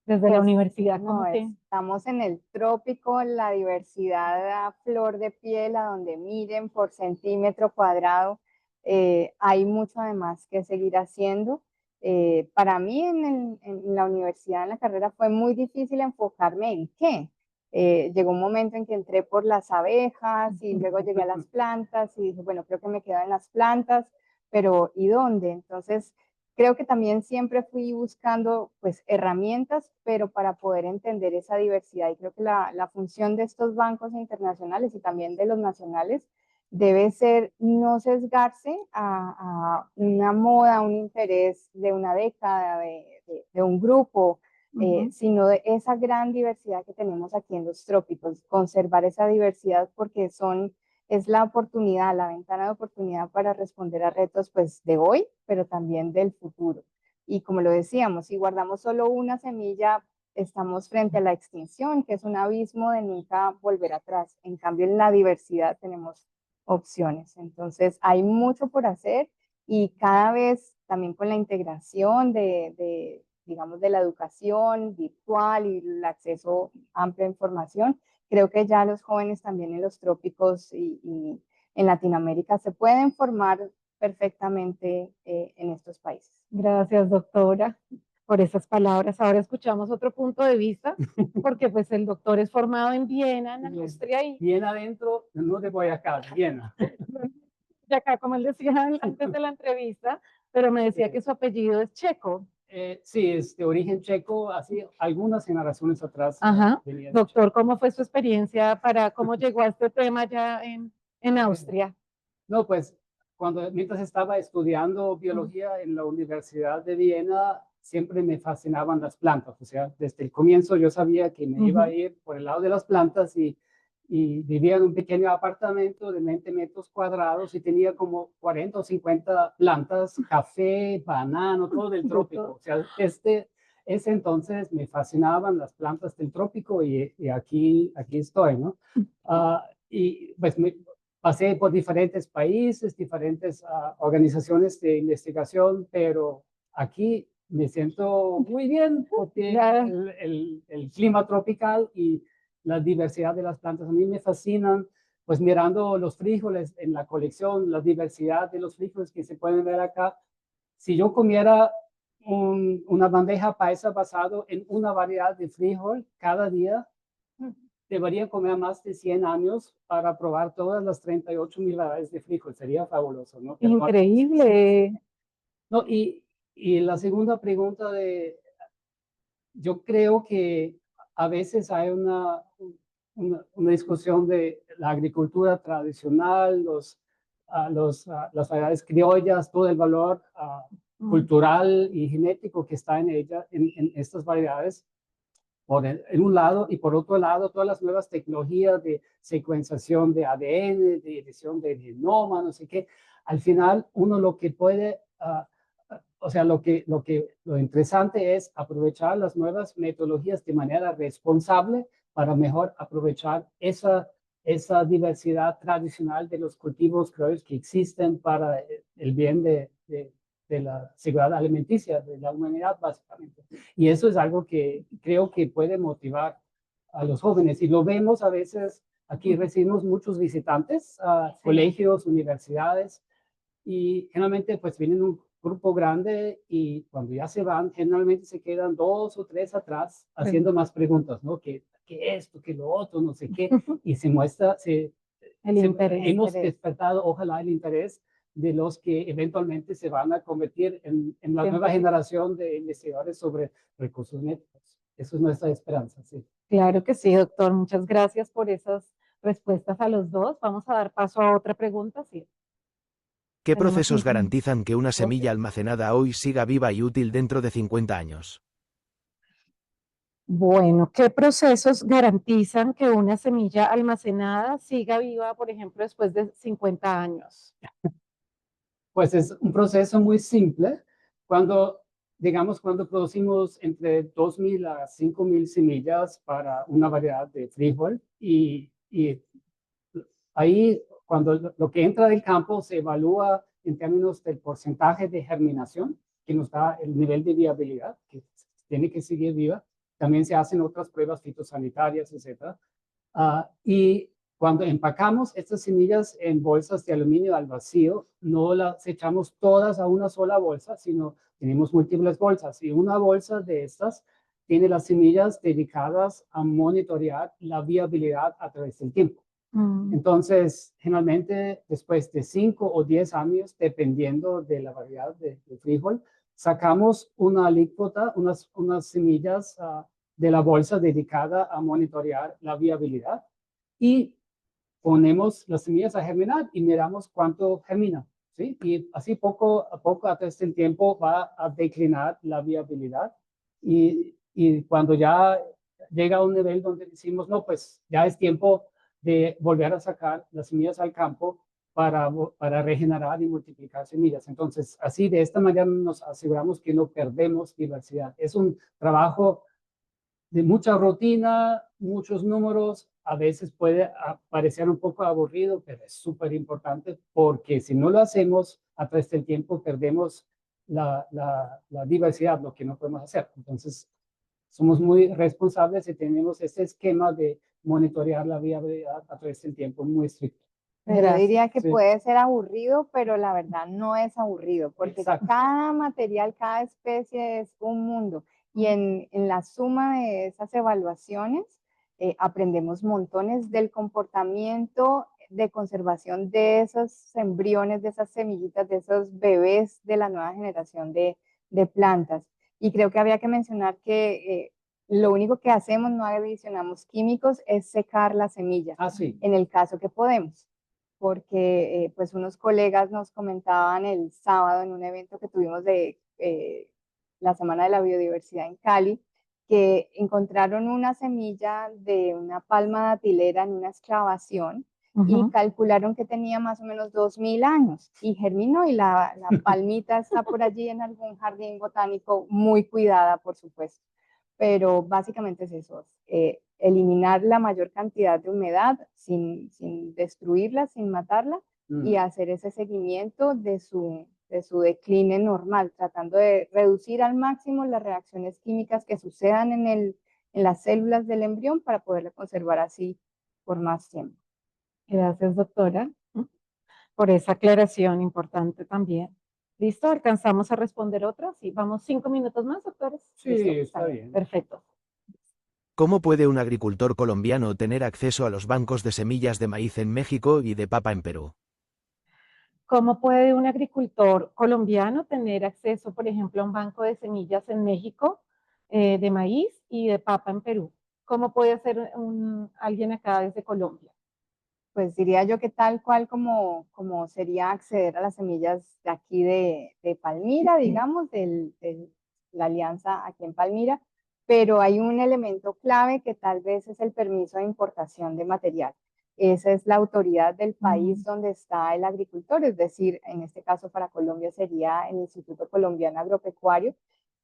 Desde la Pues, universidad, no, ¿cómo te...? estamos en el trópico, la diversidad a flor de piel, a donde miren por centímetro cuadrado. Hay mucho además que seguir haciendo. Para mí en la universidad, en la carrera, fue muy difícil enfocarme en qué. Llegó un momento en que entré por las abejas y luego llegué a las plantas y dije, bueno, creo que me quedo en las plantas, pero ¿y dónde? Entonces, creo que también siempre fui buscando pues herramientas, pero para poder entender esa diversidad. Y creo que la función de estos bancos internacionales y también de los nacionales debe ser no sesgarse a una moda, un interés de una década, de un grupo, sino de esa gran diversidad que tenemos aquí en los trópicos, conservar esa diversidad porque es la oportunidad, la ventana de oportunidad para responder a retos pues de hoy, pero también del futuro. Y como lo decíamos, si guardamos solo una semilla, estamos frente a la extinción, que es un abismo de nunca volver atrás. En cambio, en la diversidad tenemos opciones. Entonces, hay mucho por hacer y cada vez también con la integración digamos, de la educación virtual y el acceso amplio a información, creo que ya los jóvenes también en los trópicos y en Latinoamérica se pueden formar perfectamente en estos países. Gracias, doctora, por esas palabras. Ahora escuchamos otro punto de vista, porque pues el doctor es formado en Viena, en Austria, y Viena adentro, no de Boyacá, Viena. y acá, como él decía antes de la entrevista, pero me decía que su apellido es checo. Sí, es de origen checo, así algunas generaciones atrás. Ajá. Doctor, ¿cómo fue su experiencia cómo llegó a este tema ya en Austria? No, pues mientras estaba estudiando biología en la Universidad de Viena, siempre me fascinaban las plantas. O sea, desde el comienzo yo sabía que me iba a ir por el lado de las plantas y vivía en un pequeño apartamento de 20 metros cuadrados y tenía como 40 o 50 plantas, café, banano, todo del trópico. O sea, ese entonces me fascinaban las plantas del trópico y aquí estoy, ¿no? Y pues pasé por diferentes países, diferentes organizaciones de investigación, pero aquí me siento muy bien porque el clima tropical y la diversidad de las plantas a mí me fascinan, pues mirando los frijoles en la colección, la diversidad de los frijoles que se pueden ver acá. Si yo comiera una bandeja paisa basado en una variedad de frijol cada día, debería comer más de 100 años para probar todas las 38,000 variedades de frijol. Sería fabuloso, ¿no? Increíble. No, y la segunda pregunta yo creo que a veces hay una discusión de la agricultura tradicional, las variedades criollas, todo el valor cultural y genético que está en estas variedades, en un lado, y por otro lado, todas las nuevas tecnologías de secuenciación de ADN, de edición de genoma, no sé qué. Al final, uno lo que puede, o sea, lo interesante es aprovechar las nuevas metodologías de manera responsable para mejor aprovechar esa diversidad tradicional de los cultivos criollos que existen para el bien de la seguridad alimenticia de la humanidad, básicamente. Y eso es algo que creo que puede motivar a los jóvenes. Y lo vemos a veces, aquí recibimos muchos visitantes a colegios, universidades, y generalmente pues vienen un grupo grande y cuando ya se van, generalmente se quedan 2 o 3 atrás haciendo más preguntas, ¿no? ¿Qué esto, qué lo otro, no sé qué? Y se muestra, hemos despertado, ojalá, el interés de los que eventualmente se van a convertir en la nueva generación de investigadores sobre recursos médicos. Eso es nuestra esperanza, sí. Claro que sí, doctor. Muchas gracias por esas respuestas a los dos. Vamos a dar paso a otra pregunta. Sí. ¿Qué Tenemos procesos 5 minutos. garantizan que una semilla almacenada hoy siga viva y útil dentro de 50 años? Bueno, ¿qué procesos garantizan que una semilla almacenada siga viva, por ejemplo, después de 50 años? Pues es un proceso muy simple. Cuando producimos entre 2.000 a 5.000 semillas para una variedad de frijol y ahí cuando lo que entra del campo se evalúa en términos del porcentaje de germinación que nos da el nivel de viabilidad, que tiene que seguir viva. También se hacen otras pruebas fitosanitarias, etc. Y cuando empacamos estas semillas en bolsas de aluminio al vacío, no las echamos todas a una sola bolsa, sino tenemos múltiples bolsas. Y una bolsa de estas tiene las semillas dedicadas a monitorear la viabilidad a través del tiempo. Entonces, generalmente, después de 5 o 10 años, dependiendo de la variedad de frijol, sacamos una alícuota, unas semillas de la bolsa dedicada a monitorear la viabilidad y ponemos las semillas a germinar y miramos cuánto germina, ¿sí? Y así poco a poco, a través del tiempo, va a declinar la viabilidad y cuando ya llega a un nivel donde decimos, no, pues ya es tiempo de volver a sacar las semillas al campo para regenerar y multiplicar semillas. Entonces, así de esta manera nos aseguramos que no perdemos diversidad. Es un trabajo de mucha rutina, muchos números, a veces puede parecer un poco aburrido, pero es súper importante porque si no lo hacemos a través del tiempo, perdemos la diversidad, lo que no podemos hacer. Entonces, somos muy responsables y tenemos este esquema de monitorear la viabilidad a través del tiempo muy estricto. Yo diría que Sí. puede ser aburrido, pero la verdad no es aburrido, porque Exacto. cada material, cada especie es un mundo. Y en la suma de esas evaluaciones aprendemos montones del comportamiento de conservación de esos embriones, de esas semillitas, de esos bebés de la nueva generación de plantas. Y creo que habría que mencionar que lo único que hacemos, no adicionamos químicos, es secar la semilla, Sí. en el caso que podemos. Porque pues unos colegas nos comentaban el sábado en un evento que tuvimos de la Semana de la Biodiversidad en Cali, que encontraron una semilla de una palma datilera en una excavación y calcularon que tenía más o menos 2.000 años y germinó y la palmita está por allí en algún jardín botánico muy cuidada, por supuesto. Pero básicamente es eso, eliminar la mayor cantidad de humedad sin destruirla, sin matarla y hacer ese seguimiento de su decline normal, tratando de reducir al máximo las reacciones químicas que sucedan en las células del embrión para poderla conservar así por más tiempo. Gracias, doctora, por esa aclaración importante también. ¿Listo? ¿Alcanzamos a responder otra? Sí, vamos 5 minutos más, doctores. Sí, ¿Listo? está bien. Perfecto. ¿Cómo puede un agricultor colombiano tener acceso a los bancos de semillas de maíz en México y de papa en Perú? ¿Cómo puede un agricultor colombiano tener acceso, por ejemplo, a un banco de semillas en México de maíz y de papa en Perú? ¿Cómo puede hacer alguien acá desde Colombia? Pues diría yo que tal cual como sería acceder a las semillas de aquí de Palmira, digamos, de la alianza aquí en Palmira, pero hay un elemento clave que tal vez es el permiso de importación de material. Esa es la autoridad del país donde está el agricultor, es decir, en este caso para Colombia sería el Instituto Colombiano Agropecuario,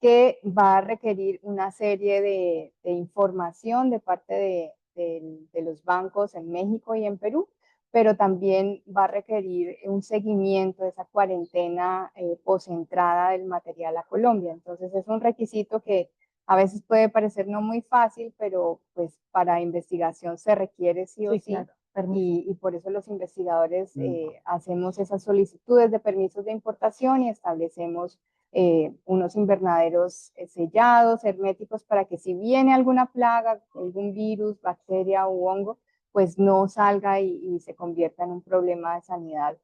que va a requerir una serie de información de parte de los bancos en México y en Perú, pero también va a requerir un seguimiento de esa cuarentena posentrada del material a Colombia. Entonces es un requisito que A veces puede parecer no muy fácil, pero pues para investigación se requiere sí o Sí, sí. claro. Permiso. Y por eso los investigadores hacemos esas solicitudes de permisos de importación y establecemos unos invernaderos sellados, herméticos, para que si viene alguna plaga, algún virus, bacteria u hongo, pues no salga y se convierta en un problema de sanidad,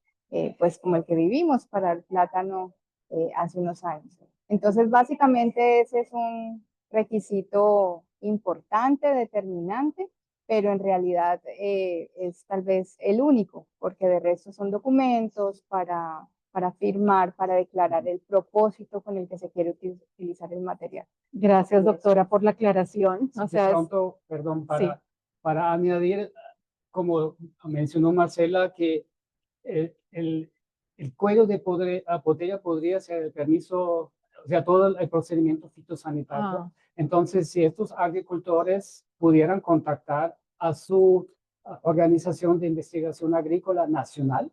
pues como el que vivimos para el plátano hace unos años. Entonces, básicamente ese es un requisito importante, determinante, pero en realidad es tal vez el único, porque de resto son documentos para firmar, para declarar el propósito con el que se quiere utilizar el material. Gracias, doctora, por la aclaración. O De sea, pronto, perdón, sí. para añadir, como mencionó Marcela, que el cuello de botella podría ser el permiso, o sea, todo el procedimiento fitosanitario. Ah. Entonces, si estos agricultores pudieran contactar a su organización de investigación agrícola nacional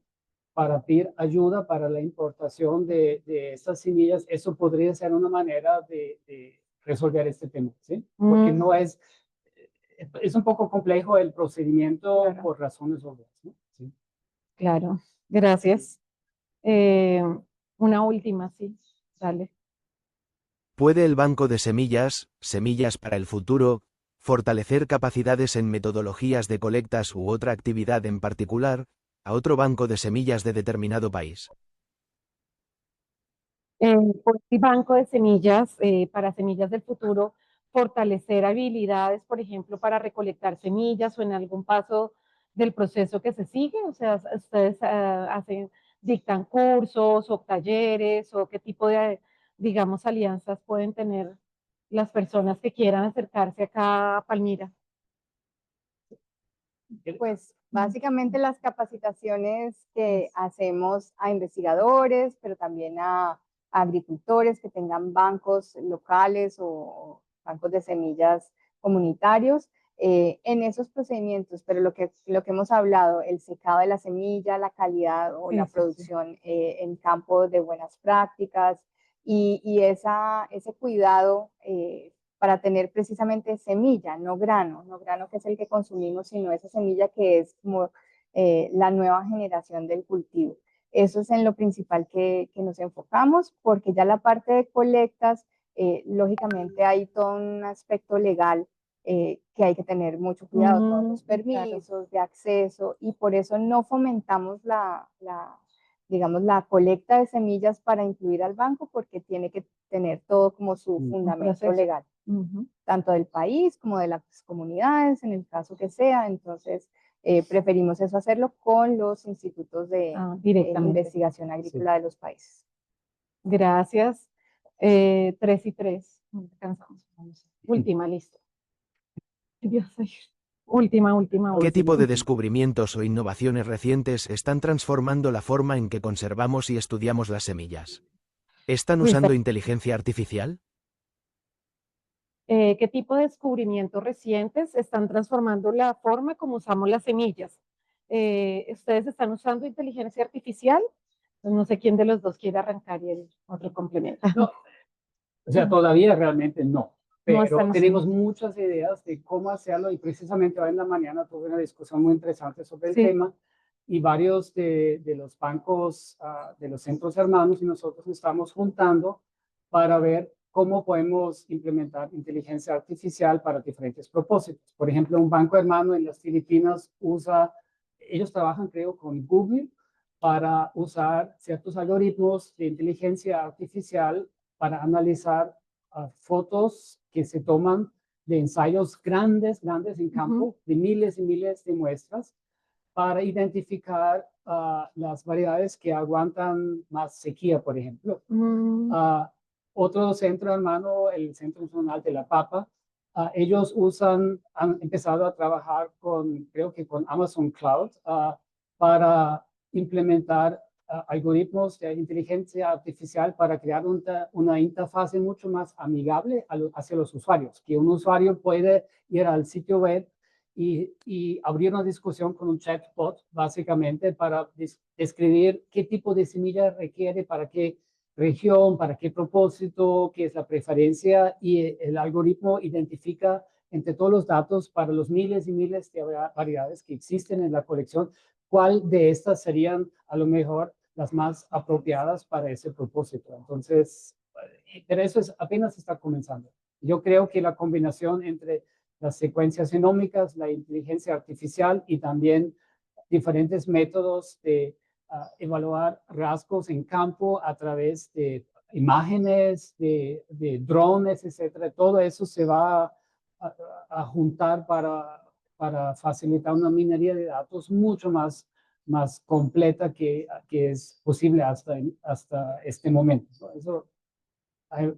para pedir ayuda para la importación de estas semillas, eso podría ser una manera de resolver este tema, ¿sí? Porque no es un poco complejo el procedimiento, Claro. por razones obvias, ¿no? Sí. Claro, gracias. Una última, sí, dale. ¿Puede el Banco de Semillas, Semillas para el Futuro, fortalecer capacidades en metodologías de colectas u otra actividad en particular a otro banco de semillas de determinado país? Por el Banco de Semillas, para Semillas del Futuro, fortalecer habilidades, por ejemplo, para recolectar semillas o en algún paso del proceso que se sigue. O sea, ustedes dictan cursos o talleres o qué tipo de, digamos, alianzas pueden tener las personas que quieran acercarse acá a Palmira. Pues básicamente las capacitaciones que hacemos a investigadores, pero también a agricultores que tengan bancos locales o bancos de semillas comunitarios en esos procedimientos, pero lo que hemos hablado, el secado de la semilla, la calidad o la producción en campo de buenas prácticas y ese cuidado para tener precisamente semilla, no grano que es el que consumimos, sino esa semilla que es como la nueva generación del cultivo. Eso es en lo principal que nos enfocamos, porque ya la parte de colectas, lógicamente hay todo un aspecto legal que hay que tener mucho cuidado, todos los permisos claro. de acceso, y por eso no fomentamos digamos, la colecta de semillas para incluir al banco, porque tiene que tener todo como su fundamento legal, tanto del país como de las comunidades, en el caso que sea. Entonces, preferimos eso hacerlo con los institutos de investigación agrícola de los países. Gracias. 3 y 3. Cansamos. Última, listo. Dios, última. ¿Qué tipo de descubrimientos o innovaciones recientes están transformando la forma en que conservamos y estudiamos las semillas? ¿Están usando inteligencia artificial? ¿Qué tipo de descubrimientos recientes están transformando la forma como usamos las semillas? ¿Ustedes están usando inteligencia artificial? Pues no sé quién de los dos quiere arrancar y el otro complementa. No, o sea, todavía realmente no, pero No tenemos muchas ideas de cómo hacerlo, y precisamente hoy en la mañana tuve una discusión muy interesante sobre el tema, y varios de los bancos, de los centros hermanos y nosotros nos estamos juntando para ver cómo podemos implementar inteligencia artificial para diferentes propósitos. Por ejemplo, un banco hermano en las Filipinas ellos trabajan, creo, con Google para usar ciertos algoritmos de inteligencia artificial para analizar fotos que se toman de ensayos grandes en campo, de miles y miles de muestras, para identificar las variedades que aguantan más sequía, por ejemplo. Otro centro hermano, el Centro Nacional de la Papa, ellos han empezado a trabajar creo que con Amazon Cloud, para implementar algoritmos de inteligencia artificial para crear una interfase mucho más amigable hacia los usuarios, que un usuario puede ir al sitio web y abrir una discusión con un chatbot, básicamente, para describir qué tipo de semilla requiere, para qué región, para qué propósito, qué es la preferencia, y el algoritmo identifica entre todos los datos para los miles y miles de variedades que existen en la colección, cuál de estas serían a lo mejor las más apropiadas para ese propósito. Entonces, pero eso apenas está comenzando. Yo creo que la combinación entre las secuencias genómicas, la inteligencia artificial y también diferentes métodos de evaluar rasgos en campo a través de imágenes, de drones, etcétera. Todo eso se va a juntar para facilitar una minería de datos mucho más completa que es posible hasta este momento. Eso,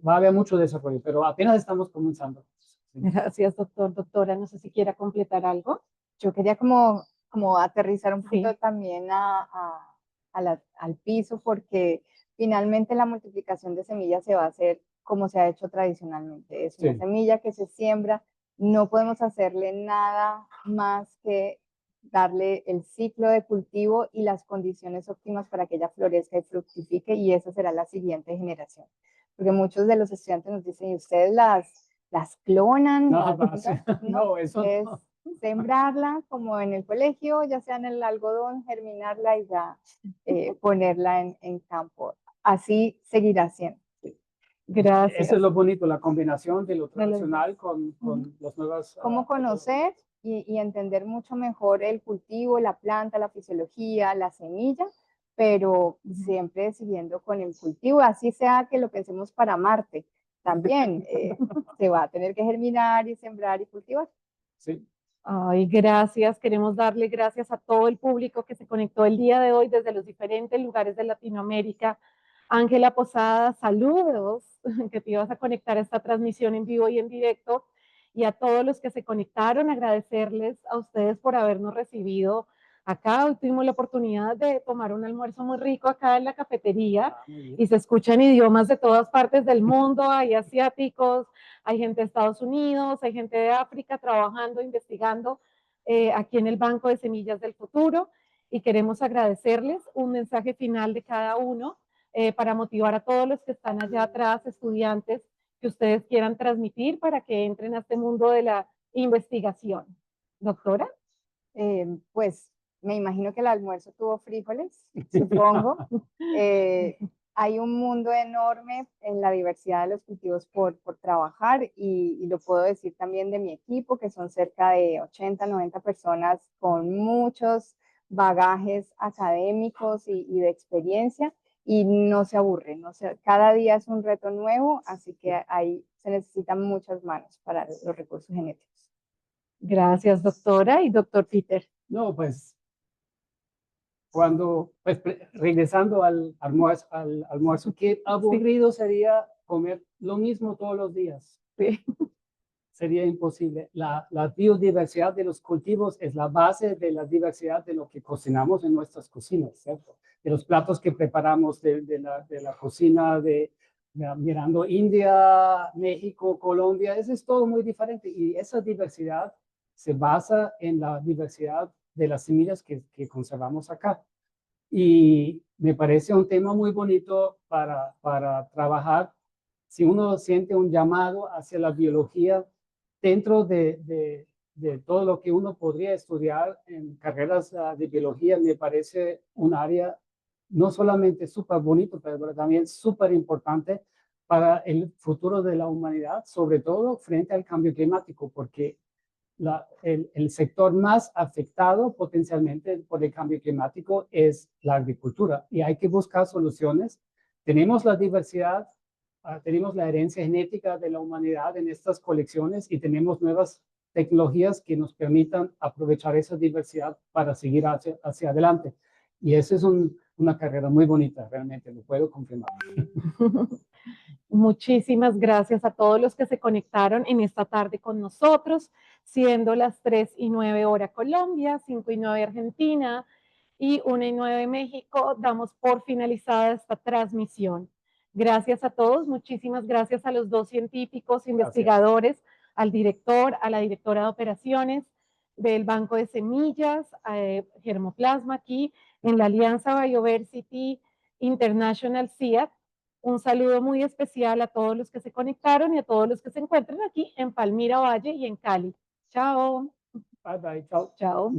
va a haber mucho desarrollo, pero apenas estamos comenzando. Gracias, doctor. Doctora, no sé si quiera completar algo. Yo quería como aterrizar un poquito Sí. también al piso, porque finalmente la multiplicación de semillas se va a hacer como se ha hecho tradicionalmente. Es una Sí. semilla que se siembra, no podemos hacerle nada más que darle el ciclo de cultivo y las condiciones óptimas para que ella florezca y fructifique, y esa será la siguiente generación. Porque muchos de los estudiantes nos dicen, ¿y ustedes las clonan? No, No, eso es no. sembrarla como en el colegio, ya sea en el algodón, germinarla y ya ponerla en campo. Así seguirá siendo. Gracias. Eso es lo bonito, la combinación de lo tradicional con las nuevas. Cómo conocer y entender mucho mejor el cultivo, la planta, la fisiología, la semilla, pero siempre siguiendo con el cultivo, así sea que lo pensemos para Marte. También se va a tener que germinar y sembrar y cultivar. Sí. Ay, gracias. Queremos darle gracias a todo el público que se conectó el día de hoy desde los diferentes lugares de Latinoamérica. Ángela Posada, saludos, que te ibas a conectar a esta transmisión en vivo y en directo. Y a todos los que se conectaron, agradecerles a ustedes por habernos recibido acá. Hoy tuvimos la oportunidad de tomar un almuerzo muy rico acá en la cafetería y se escuchan idiomas de todas partes del mundo. Hay asiáticos, hay gente de Estados Unidos, hay gente de África trabajando, investigando aquí en el Banco de Semillas del Futuro, y queremos agradecerles un mensaje final de cada uno para motivar a todos los que están allá atrás, estudiantes, que ustedes quieran transmitir para que entren a este mundo de la investigación. Doctora. Pues me imagino que el almuerzo tuvo frijoles, supongo. Hay un mundo enorme en la diversidad de los cultivos por trabajar, y lo puedo decir también de mi equipo, que son cerca de 80, 90 personas con muchos bagajes académicos y de experiencia, y no se aburren, cada día es un reto nuevo, así que ahí se necesitan muchas manos para los recursos genéticos. Gracias, doctora. Y doctor Peter. No, pues regresando al almuerzo, qué aburrido sería comer lo mismo todos los días. Sí. Sería imposible. La biodiversidad de los cultivos es la base de la diversidad de lo que cocinamos en nuestras cocinas, ¿cierto? De los platos que preparamos de la cocina mirando India, México, Colombia, eso es todo muy diferente, y esa diversidad se basa en la diversidad de las semillas que conservamos acá. Y me parece un tema muy bonito para trabajar. Si uno siente un llamado hacia la biología dentro de todo lo que uno podría estudiar en carreras de biología, me parece un área no solamente súper bonito, pero también súper importante para el futuro de la humanidad, sobre todo frente al cambio climático, porque el sector más afectado potencialmente por el cambio climático es la agricultura, y hay que buscar soluciones. Tenemos la diversidad, tenemos la herencia genética de la humanidad en estas colecciones, y tenemos nuevas tecnologías que nos permitan aprovechar esa diversidad para seguir hacia adelante. Y esa es una carrera muy bonita, realmente, lo puedo confirmar. Muchísimas gracias a todos los que se conectaron en esta tarde con nosotros, siendo las 3:09 hora Colombia, 5:09 Argentina y 1:09 México. Damos por finalizada esta transmisión. Gracias a todos, muchísimas gracias a los dos científicos, investigadores, al director, a la directora de operaciones del Banco de Semillas, Germoplasma, aquí en la Alianza Bioversity International CIAT. Un saludo muy especial a todos los que se conectaron y a todos los que se encuentran aquí en Palmira Valle y en Cali. Chao. Bye bye, chao. Chao.